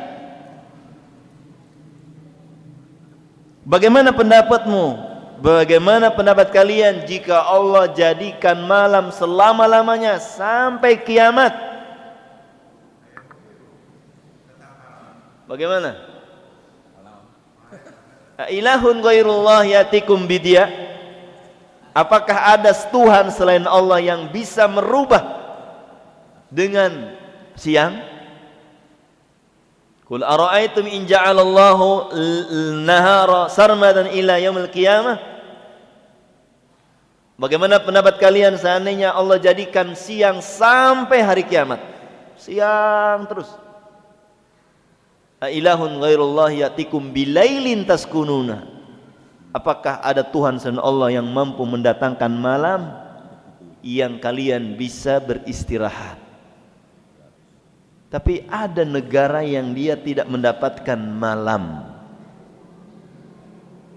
Bagaimana pendapatmu? Bagaimana pendapat kalian jika Allah jadikan malam selama-lamanya sampai kiamat? Bagaimana? Ilahun ghairullah yatikum bidia. Apakah ada Tuhan selain Allah yang bisa merubah dengan siang? Qul ara'aitum in ja'alallahu nahara sarmadan ila yaumil qiyamah. Bagaimana pendapat kalian seandainya Allah jadikan siang sampai hari kiamat? Siang terus. A ilahun ghairullah yatikum bilailin taskununa. Apakah ada Tuhan selain Allah yang mampu mendatangkan malam yang kalian bisa beristirahat? Tapi ada negara yang dia tidak mendapatkan malam.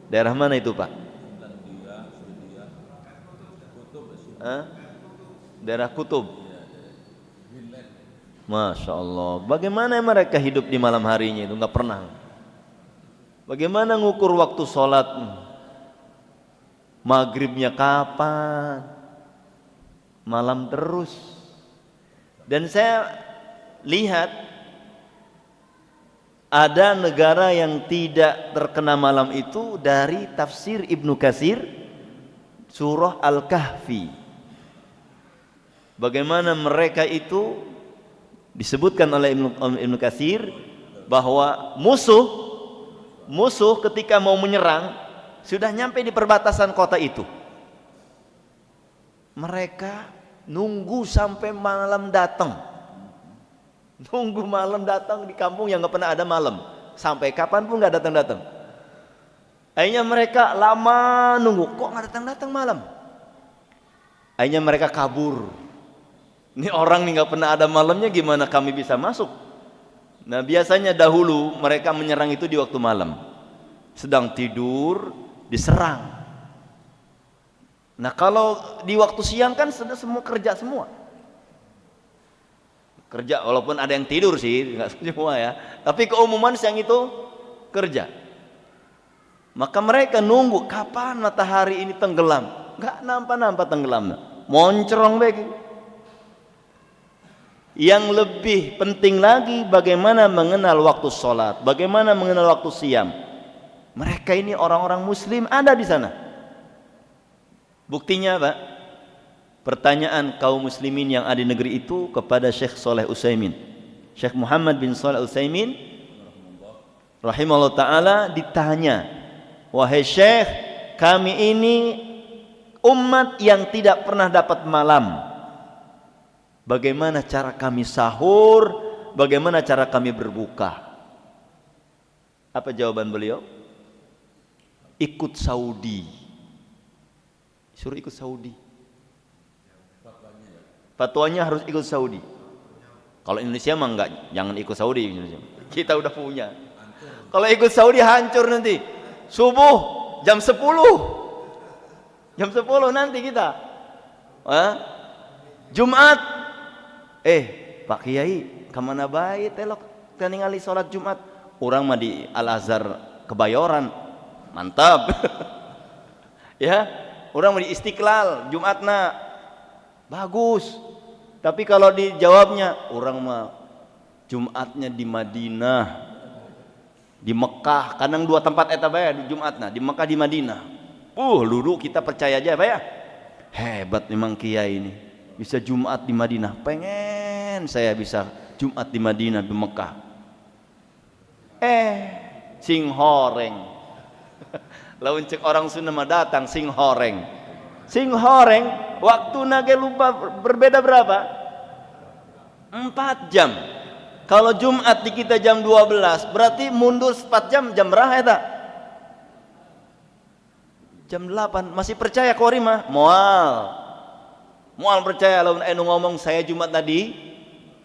Daerah mana itu, Pak? Daerah kutub. Masya Allah. Bagaimana mereka hidup di malam harinya itu? Nggak pernah. Bagaimana ngukur waktu sholat? Maghribnya kapan? Malam terus. Dan saya lihat ada negara yang tidak terkena malam itu dari tafsir Ibnu Katsir surah Al-Kahfi. Bagaimana mereka itu disebutkan oleh Ibnu Katsir bahwa musuh ketika mau menyerang sudah nyampe di perbatasan kota itu. Mereka nunggu sampai malam datang. Nunggu malam datang di kampung yang nggak pernah ada malam. Sampai kapan pun nggak datang-datang. Akhirnya mereka lama nunggu, kok nggak datang-datang malam. Akhirnya mereka kabur. Ini orang nih nggak pernah ada malamnya, gimana kami bisa masuk? Nah biasanya dahulu mereka menyerang itu di waktu malam. Sedang tidur, diserang. Nah kalau di waktu siang kan sudah semua kerja semua. Kerja walaupun ada yang tidur sih, nggak semua ya. Tapi keumuman siang itu kerja. Maka mereka nunggu kapan matahari ini tenggelam. Nggak nampak tenggelam. Moncrong begitu. Yang lebih penting lagi bagaimana mengenal waktu sholat, bagaimana mengenal waktu siam. Mereka ini orang-orang muslim ada di sana. Buktinya Pak, pertanyaan kaum muslimin yang ada di negeri itu kepada Syekh Shalih Utsaimin, Syekh Muhammad bin Shalih Utsaimin rahimahullah ta'ala ditanya, wahai Syekh, kami ini umat yang tidak pernah dapat malam. Bagaimana cara kami sahur? Bagaimana cara kami berbuka? Apa jawaban beliau? Ikut Saudi. Suruh ikut Saudi. Fatwanya harus ikut Saudi. Kalau Indonesia mah enggak, jangan ikut Saudi Indonesia. Kita udah punya. Kalau ikut Saudi hancur nanti. Subuh jam 10. Jam 10 nanti kita. Jumat. Pak Kiai, kemana baik telok ningali sholat Jumat? Orang mah di Al-Azhar Kebayoran, mantap. Ya, orang mah di Istiqlal Jumatna, bagus. Tapi kalau dijawabnya, orang mah Jumatnya di Madinah, di Mekah, kadang dua tempat eta bae di Jumatna, di Mekah di Madinah. Lulu kita percaya aja Pak ya. Hebat memang Kiai ini. Bisa Jumat di Madinah, pengen saya bisa Jumat di Madinah di Mekah. Sing horeng. Laun cek orang Sunda mah datang sing horeng. Sing horeng waktu nage lupa berbeda berapa? 4 jam. Kalau Jumat di kita jam 12, berarti mundur 4 jam, jam berapa ya tak? Jam 8. Masih percaya kori mah? Mual percaya lawan anu ngomong saya Jumat tadi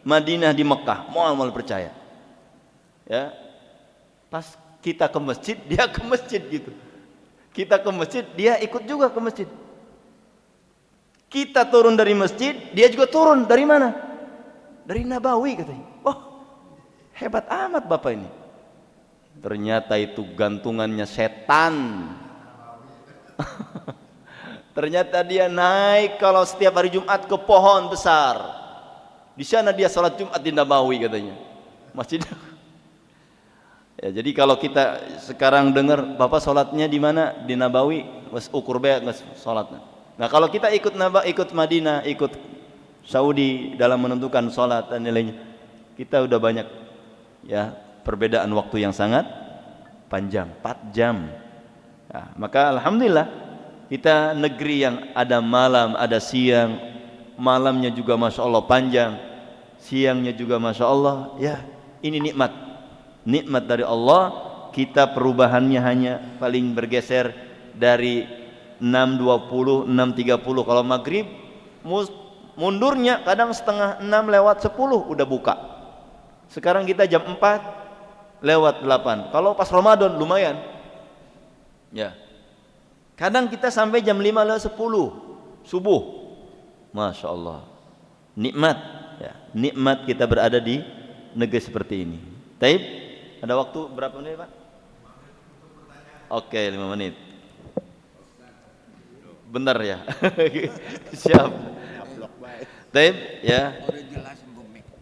Madinah di Mekah. Mual percaya. Ya. Pas kita ke masjid, dia ke masjid gitu. Kita ke masjid, dia ikut juga ke masjid. Kita turun dari masjid, dia juga turun. Dari mana? Dari Nabawi katanya. Oh, hebat amat Bapak ini. Ternyata itu gantungannya setan. Ternyata dia naik kalau setiap hari Jumat ke pohon besar. Di sana dia salat Jumat di Nabawi katanya. Masjid. Ya, jadi kalau kita sekarang dengar Bapak salatnya di mana? Di Nabawi, wes ukur bae geus salatna. Nah, kalau kita ikut ikut Madinah, ikut Saudi dalam menentukan salat dan nilainya, kita udah banyak ya perbedaan waktu yang sangat panjang, 4 jam. Nah, maka alhamdulillah kita negeri yang ada malam, ada siang, malamnya juga Masya Allah panjang, siangnya juga Masya Allah, ya ini nikmat dari Allah. Kita perubahannya hanya paling bergeser dari 6.20, 6.30. Kalau maghrib mundurnya kadang setengah 6 lewat 10 udah buka. Sekarang kita jam 4 lewat 8. Kalau pas Ramadan lumayan ya, kadang kita sampai jam 5 lewat 10 subuh. Masya Allah, nikmat ya, nikmat kita berada di negeri seperti ini. Taib, ada waktu berapa menit Pak? Oke, 5 menit. Benar ya. Siap. Taib ya.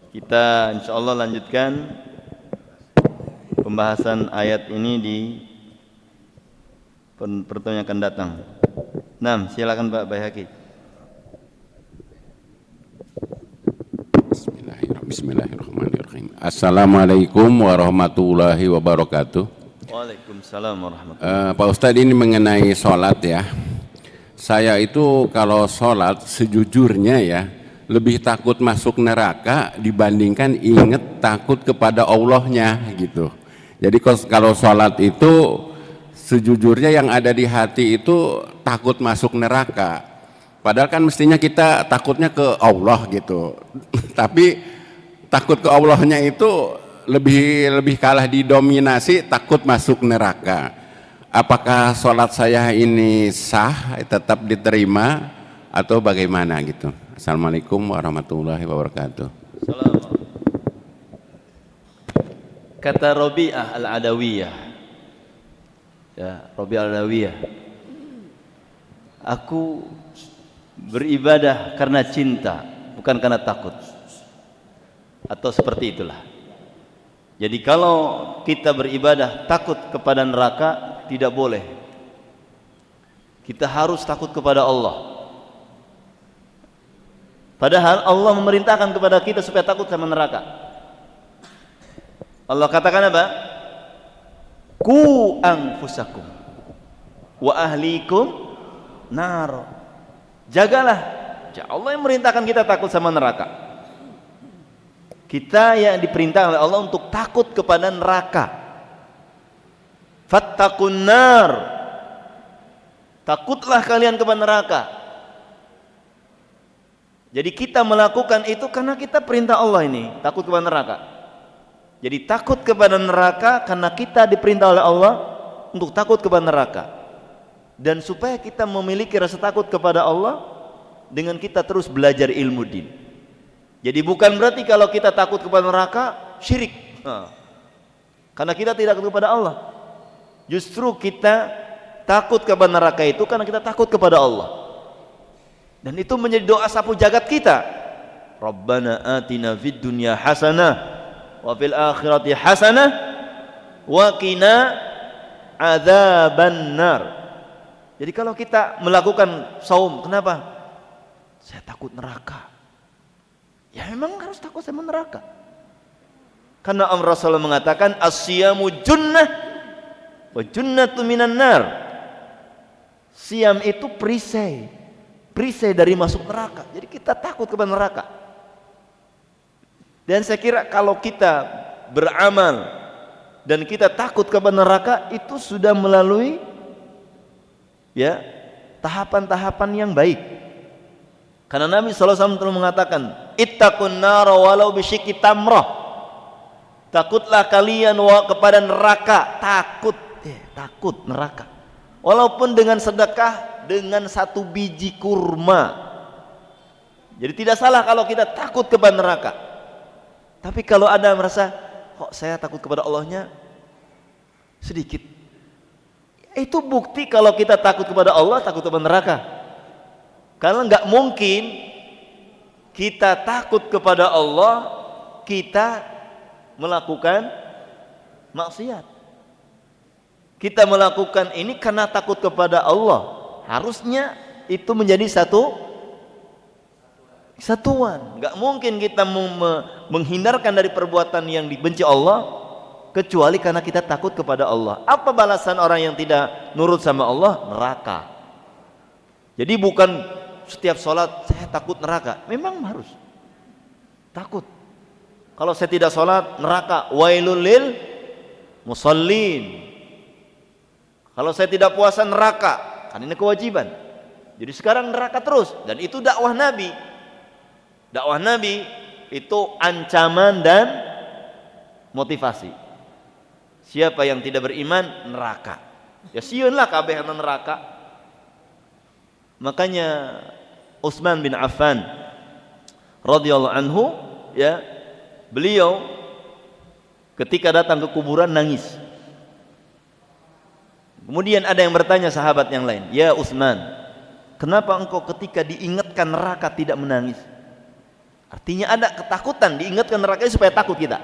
Kita insya Allah lanjutkan pembahasan ayat ini di pertemuan yang akan datang. Nah, silakan Pak Baihaqi. Bismillahirrahmanirrahim. Assalamualaikum warahmatullahi wabarakatuh. Waalaikumsalam warahmatullahi wabarakatuh. Pak Ustadz, ini mengenai sholat ya. Saya itu kalau sholat sejujurnya ya lebih takut masuk neraka dibandingkan ingat takut kepada Allahnya gitu. Jadi kalau sholat itu sejujurnya yang ada di hati itu takut masuk neraka. Padahal kan mestinya kita takutnya ke Allah gitu. Tapi takut ke Allahnya itu lebih kalah didominasi takut masuk neraka. Apakah sholat saya ini sah, tetap diterima atau bagaimana gitu? Assalamualaikum warahmatullahi wabarakatuh. Kata Rabi'ah al-Adawiyah, ya, Rabi'ah al-Adawiyah, aku beribadah karena cinta, bukan karena takut. Atau seperti itulah. Jadi kalau kita beribadah takut kepada neraka, tidak boleh. Kita harus takut kepada Allah. Padahal Allah memerintahkan kepada kita supaya takut sama neraka. Allah katakan apa? Ku anfusakum wa ahlikum nar. Jagalah. Allah yang memerintahkan kita takut sama neraka. Kita yang diperintahkan oleh Allah untuk takut kepada neraka. Fattaqun nar. Takutlah kalian kepada neraka. Jadi kita melakukan itu karena kita perintah Allah ini, takut kepada neraka. Jadi takut kepada neraka karena kita diperintah oleh Allah untuk takut kepada neraka. Dan supaya kita memiliki rasa takut kepada Allah dengan kita terus belajar ilmu din. Jadi bukan berarti kalau kita takut kepada neraka syirik. Karena kita tidak takut kepada Allah. Justru kita takut kepada neraka itu karena kita takut kepada Allah. Dan itu menjadi doa sapu jagat kita. Rabbana atina fid dunya hasanah wa fil akhirati hasanah wa qina adzabannar. Jadi kalau kita melakukan saum, kenapa? Saya takut neraka. Ya memang harus takut sama neraka. Karena Rasulullah mengatakan as-siyamu junnah wa junnatu minan nar. Siam itu perisai dari masuk neraka. Jadi kita takut kepada neraka. Dan saya kira kalau kita beramal dan kita takut kepada neraka, itu sudah melalui ya tahapan-tahapan yang baik. Karena Nabi SAW telah mengatakan, ittaqun nara walau bisyikki tamrah. Takutlah kalian kepada neraka, takut neraka. Walaupun dengan sedekah dengan 1 biji kurma. Jadi tidak salah kalau kita takut kepada neraka. Tapi kalau ada merasa, kok saya takut kepada Allahnya sedikit, itu bukti kalau kita takut kepada Allah, takut kepada neraka. Karena nggak mungkin kita takut kepada Allah, kita melakukan maksiat. Kita melakukan ini karena takut kepada Allah. Harusnya itu menjadi satuan. Nggak mungkin kita menghindarkan dari perbuatan yang dibenci Allah kecuali karena kita takut kepada Allah. Apa balasan orang yang tidak nurut sama Allah? Neraka. Jadi bukan setiap sholat saya takut neraka. Memang harus takut. Kalau saya tidak sholat neraka, wailul lil musallin. Kalau saya tidak puasa neraka, kan ini kewajiban. Jadi sekarang neraka terus, dan itu dakwah Nabi. Dakwah Nabi itu ancaman dan motivasi. Siapa yang tidak beriman, neraka. Ya sieunlah kabeh anu neraka. Makanya Utsman bin Affan radhiyallahu anhu, ya, beliau ketika datang ke kuburan nangis. Kemudian ada yang bertanya sahabat yang lain, "Ya Utsman, kenapa engkau ketika diingatkan neraka tidak menangis?" Artinya ada ketakutan, diingatkan neraka supaya takut kita.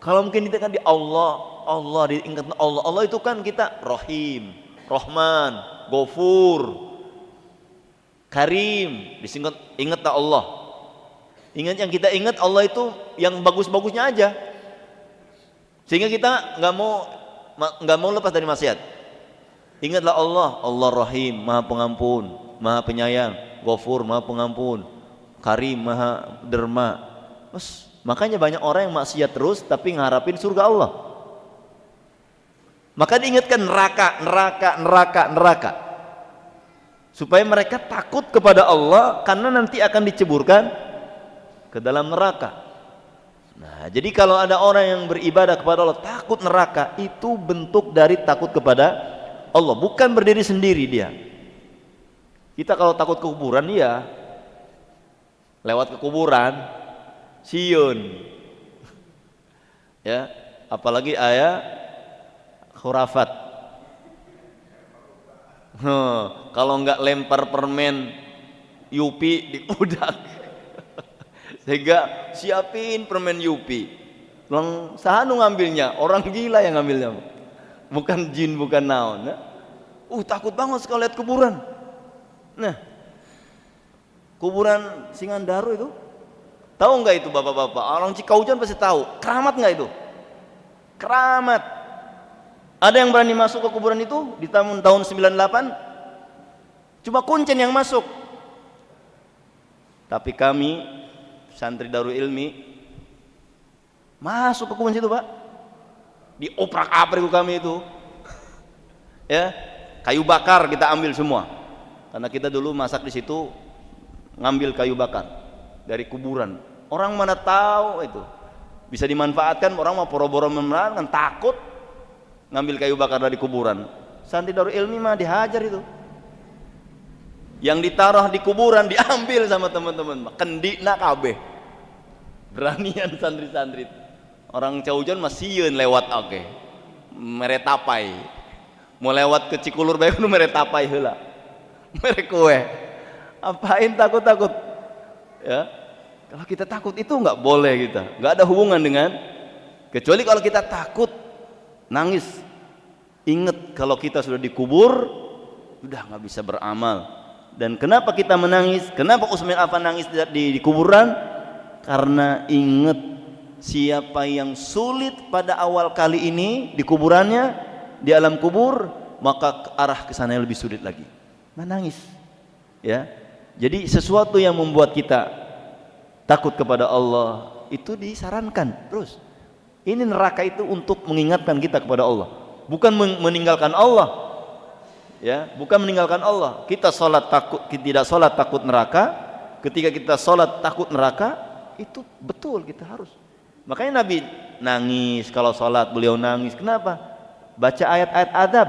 Kalau mungkin kita kan di Allah diingatkan Allah. Allah itu kan kita Rahim, Rahman, Ghafur, Karim, ingat Allah. Ingat yang kita ingat Allah itu yang bagus-bagusnya aja. Sehingga kita nggak mau lepas dari maksiat. Ingatlah Allah, Allah Rahim, Maha Pengampun, Maha Penyayang, Ghafur, Maha Pengampun, Karim, Maha Derma. Makanya banyak orang yang maksiat terus tapi ngarapin surga Allah. Maka diingatkan neraka supaya mereka takut kepada Allah, karena nanti akan diceburkan ke dalam neraka. Nah, jadi kalau ada orang yang beribadah kepada Allah takut neraka, itu bentuk dari takut kepada Allah, bukan berdiri sendiri dia. Kita kalau takut ke kuburan, ya lewat ke kuburan, siun, ya, apalagi ayat khurafat. Kalau enggak lempar permen Yupi di udak, sehingga siapin permen Yupi, orang sahanu ngambilnya, orang gila yang ngambilnya, bukan jin, bukan naon. Takut banget sekali lihat kuburan. Nah, kuburan Singandaru itu, tahu nggak itu bapak-bapak? Orang Cikaujan pasti tahu. Keramat nggak itu? Keramat. Ada yang berani masuk ke kuburan itu di tahun 98? Cuma kuncen yang masuk. Tapi kami santri Darul Ilmi masuk ke kuburan situ, Pak. Dioprak-aprik kami itu. Ya, kayu bakar kita ambil semua. Karena kita dulu masak di situ, ngambil kayu bakar dari kuburan. Orang mana tahu itu bisa dimanfaatkan, orang mau boro-boro memerankan, takut ngambil kayu bakar dari kuburan. Santri Darul Ilmi mah dihajar itu. Yang ditaruh di kuburan diambil sama teman-teman, kendikna kabeh. Beranian santri-santri. Orang Caujon masih lewat oke. Meretapai. Mau lewat ke Cikulur bae kudu meretapai heula. Mere kowe. Apain takut-takut? Ya. Kalau kita takut itu enggak boleh kita. Enggak ada hubungan dengan, kecuali kalau kita takut nangis. Ingat kalau kita sudah dikubur, sudah nggak bisa beramal. Dan kenapa kita menangis? Kenapa Utsman Affan nangis di kuburan? Karena ingat siapa yang sulit pada awal kali ini di kuburannya, di alam kubur, maka arah ke sana lebih sulit lagi. Menangis. Ya. Jadi sesuatu yang membuat kita takut kepada Allah, itu disarankan terus. Ini neraka itu untuk mengingatkan kita kepada Allah, bukan meninggalkan Allah, ya, bukan meninggalkan Allah. Kita sholat takut, tidak sholat takut neraka. Ketika kita sholat takut neraka, itu betul, kita harus. Makanya Nabi nangis kalau sholat, beliau nangis. Kenapa? Baca ayat-ayat adab.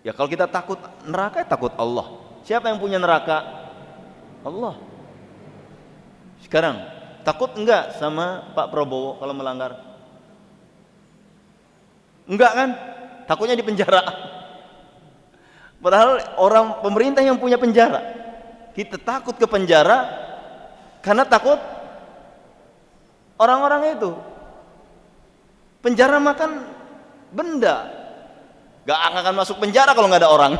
Ya kalau kita takut neraka, ya takut Allah. Siapa yang punya neraka? Allah. Sekarang takut enggak sama Pak Prabowo kalau melanggar? Enggak kan? Takutnya di penjara. Padahal orang pemerintah yang punya penjara. Kita takut ke penjara karena takut orang-orang itu. Penjara makan benda. Gak akan masuk penjara kalau nggak ada orang.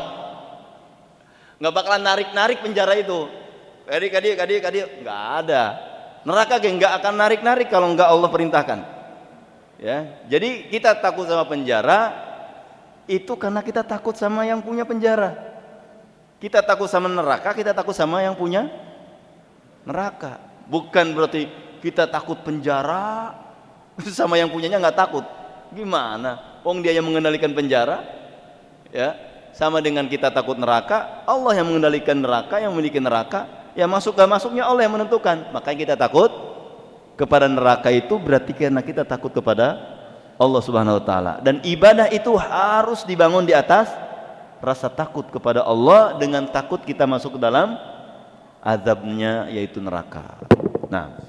Nggak bakalan narik-narik penjara itu. Kadik, nggak ada. Neraka nggak akan narik-narik kalau nggak Allah perintahkan. Ya, jadi kita takut sama penjara itu karena kita takut sama yang punya penjara. Kita takut sama neraka, kita takut sama yang punya neraka. Bukan berarti kita takut penjara sama yang punyanya nggak takut. Gimana? Wong dia yang mengendalikan penjara, ya. Sama dengan kita takut neraka, Allah yang mengendalikan neraka, yang memiliki neraka, ya masuk gak masuknya Allah yang menentukan. Makanya kita takut kepada neraka itu berarti karena kita takut kepada Allah Subhanahu wa taala. Dan ibadah itu harus dibangun di atas rasa takut kepada Allah, dengan takut kita masuk ke dalam azabnya yaitu neraka. Nah,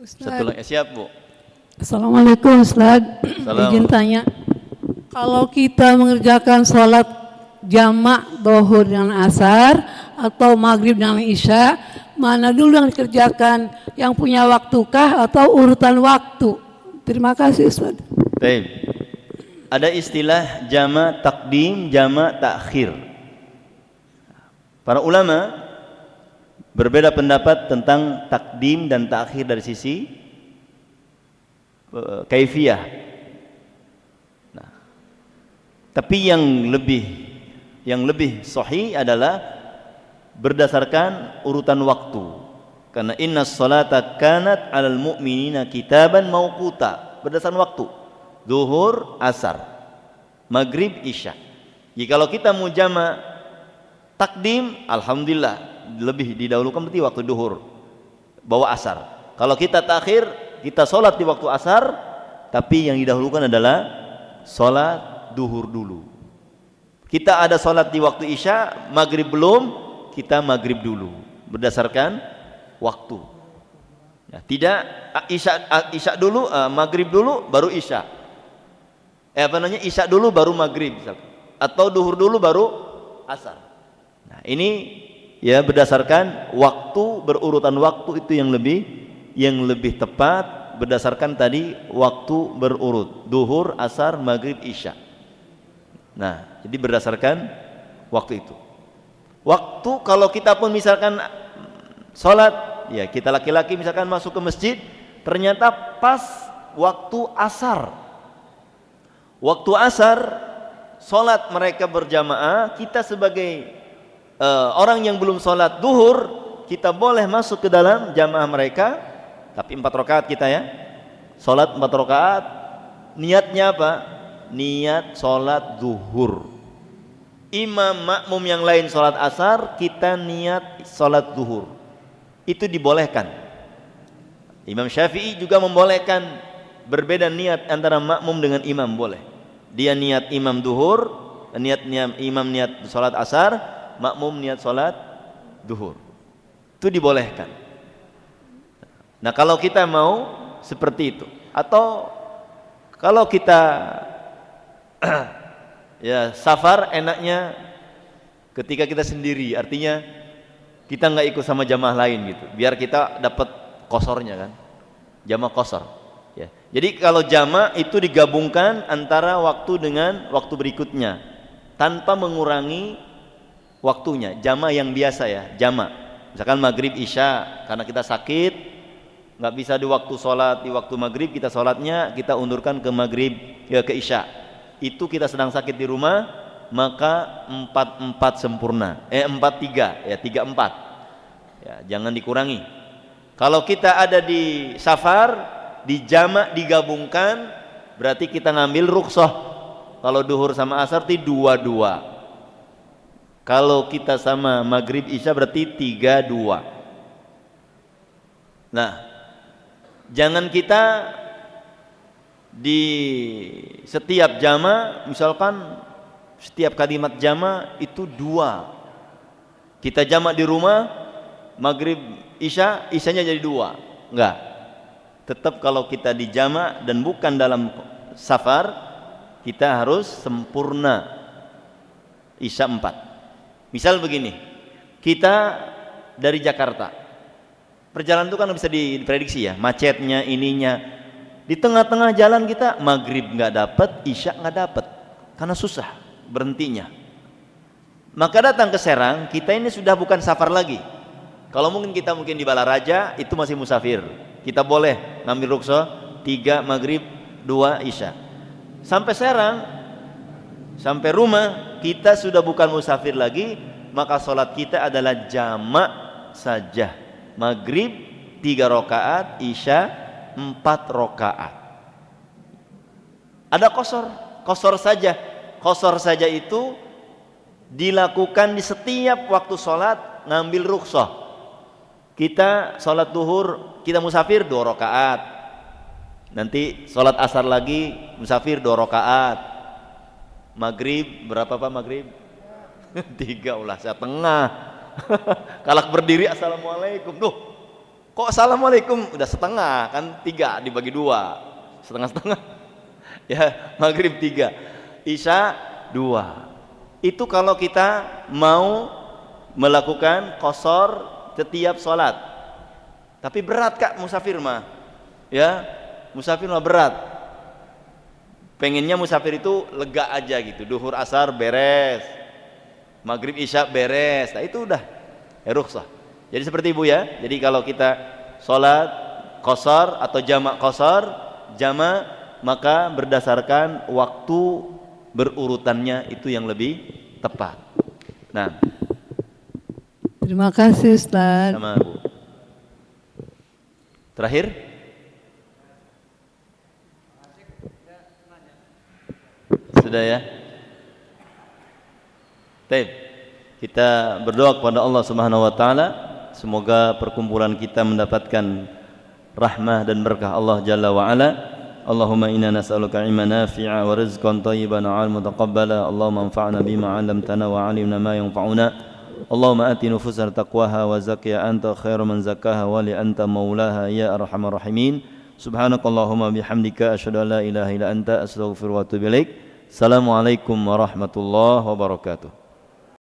satu lagi, siap Bu. Assalamualaikum Ustaz. Izin tanya, kalau kita mengerjakan sholat jamak zuhur dan asar atau maghrib dan isya, mana dulu yang dikerjakan, yang punya waktukah atau urutan waktu? Terima kasih Ustaz. Baik. Ada istilah jamak takdim, jamak takhir. Para ulama berbeda pendapat tentang takdim dan takhir dari sisi kaifiyah. Nah, tapi yang lebih sahih adalah berdasarkan urutan waktu. Karena innas salata kanat 'alal mu'minina kitaban mauquta, berdasarkan waktu. Zuhur, asar, maghrib, isya. Jikalau kita mau jama takdim, alhamdulillah lebih didahulukan berarti waktu duhur bawa asar. Kalau kita takhir, kita sholat di waktu asar, tapi yang didahulukan adalah sholat duhur dulu. Kita ada sholat di waktu isya, maghrib belum, kita maghrib dulu berdasarkan waktu. Ya, tidak isya dulu, maghrib dulu baru isya. Isya dulu baru maghrib misalkan. Atau duhur dulu baru asar. Nah, ini ya berdasarkan waktu, berurutan waktu itu yang lebih tepat berdasarkan tadi waktu berurut, duhur, asar, maghrib, isya. Nah, jadi berdasarkan waktu itu. Waktu kalau kita pun misalkan sholat, ya kita laki-laki misalkan masuk ke masjid, ternyata pas waktu asar. Waktu asar, sholat mereka berjamaah, kita sebagai orang yang belum sholat duhur, kita boleh masuk ke dalam jamaah mereka, tapi 4 rakaat kita ya, sholat 4 rakaat, niatnya apa? Niat sholat duhur. Imam makmum yang lain sholat asar, kita niat sholat duhur. Itu dibolehkan. Imam Syafi'i juga membolehkan berbeda niat antara makmum dengan imam, boleh. Dia niat imam duhur, imam niat sholat asar, makmum niat sholat duhur. Itu dibolehkan. Nah, kalau kita mau seperti itu, atau kalau kita ya safar, enaknya ketika kita sendiri, artinya kita nggak ikut sama jamaah lain gitu, biar kita dapat kosornya kan, jamaah kosor. Ya. Jadi kalau jamaah itu digabungkan antara waktu dengan waktu berikutnya, tanpa mengurangi waktunya. Jamaah yang biasa ya, jamaah. Misalkan maghrib isya, karena kita sakit, nggak bisa di waktu sholat, di waktu maghrib kita sholatnya kita undurkan ke maghrib, ya ke isya. Itu kita sedang sakit di rumah, maka 4-4 sempurna, 4-3 ya, 3-4. Ya, jangan dikurangi. Kalau kita ada di safar, di jamak digabungkan, berarti kita ngambil rukhsah. Kalau duhur sama asar itu 2-2. Kalau kita sama maghrib isya berarti 3-2. Nah, jangan kita di setiap jama, misalkan setiap kalimat jama itu 2. Kita jama di rumah, maghrib isya, isyanya jadi 2. Enggak. Tetap kalau kita di jama dan bukan dalam safar, kita harus sempurna isya 4. Misal begini, kita dari Jakarta, perjalanan itu kan bisa diprediksi ya, macetnya, ininya. Di tengah-tengah jalan kita maghrib nggak dapat, isya nggak dapat, karena susah berhentinya. Maka datang ke Serang, kita ini sudah bukan safar lagi. Kalau mungkin kita di Balaraja, itu masih musafir. Kita boleh ngambil rukhsah 3 maghrib, 2 isya. Sampai Serang, sampai rumah, kita sudah bukan musafir lagi, maka sholat kita adalah jamak saja. Maghrib 3 rakaat, isya 4 rakaat. Ada qashar saja. Qashar saja itu dilakukan di setiap waktu sholat, ngambil rukhsah. Kita sholat duhur, kita musafir 2 rakaat. Nanti sholat asar lagi, musafir 2 rakaat. Maghrib, berapa Pak maghrib? 3 ulah setengah. Kalau berdiri assalamualaikum, kok assalamualaikum udah setengah, kan 3 dibagi 2, setengah-setengah. Ya, maghrib 3, isya 2. Itu kalau kita mau melakukan qashar setiap sholat. Tapi berat Kak musafir mah. Ya, musafir mah berat. Pengennya musafir itu lega aja gitu. Duhur asar beres, maghrib isya beres. Nah itu udah rukhsah. Jadi seperti Ibu ya. Jadi kalau kita sholat qashar atau jamak qashar, jamak, maka berdasarkan waktu berurutannya itu yang lebih tepat. Nah, terima kasih Ustaz. sama Bu. Terakhir, sudah ya. Baik, kita berdoa kepada Allah Subhanahu wa taala, semoga perkumpulan kita mendapatkan rahmah dan berkah Allah Jalla wa ala. Allahumma inna nas'aluka ilman nafi'a wa rizqan thayyiban wa 'ilman mutaqabbala. Allahumma anfa'na bima 'allamtana wa 'allimna ma yanfa'una. Allahumma ati nufusana taqwaha wa zakkiha anta khairu man zakkaha wa li anta maulaha ya arhamar rahimin. Subhanakallahumma bihamdika asyhadu an la ilaha illa anta astaghfiruka wa atubu ilaik. Assalamualaikum warahmatullahi wabarakatuh.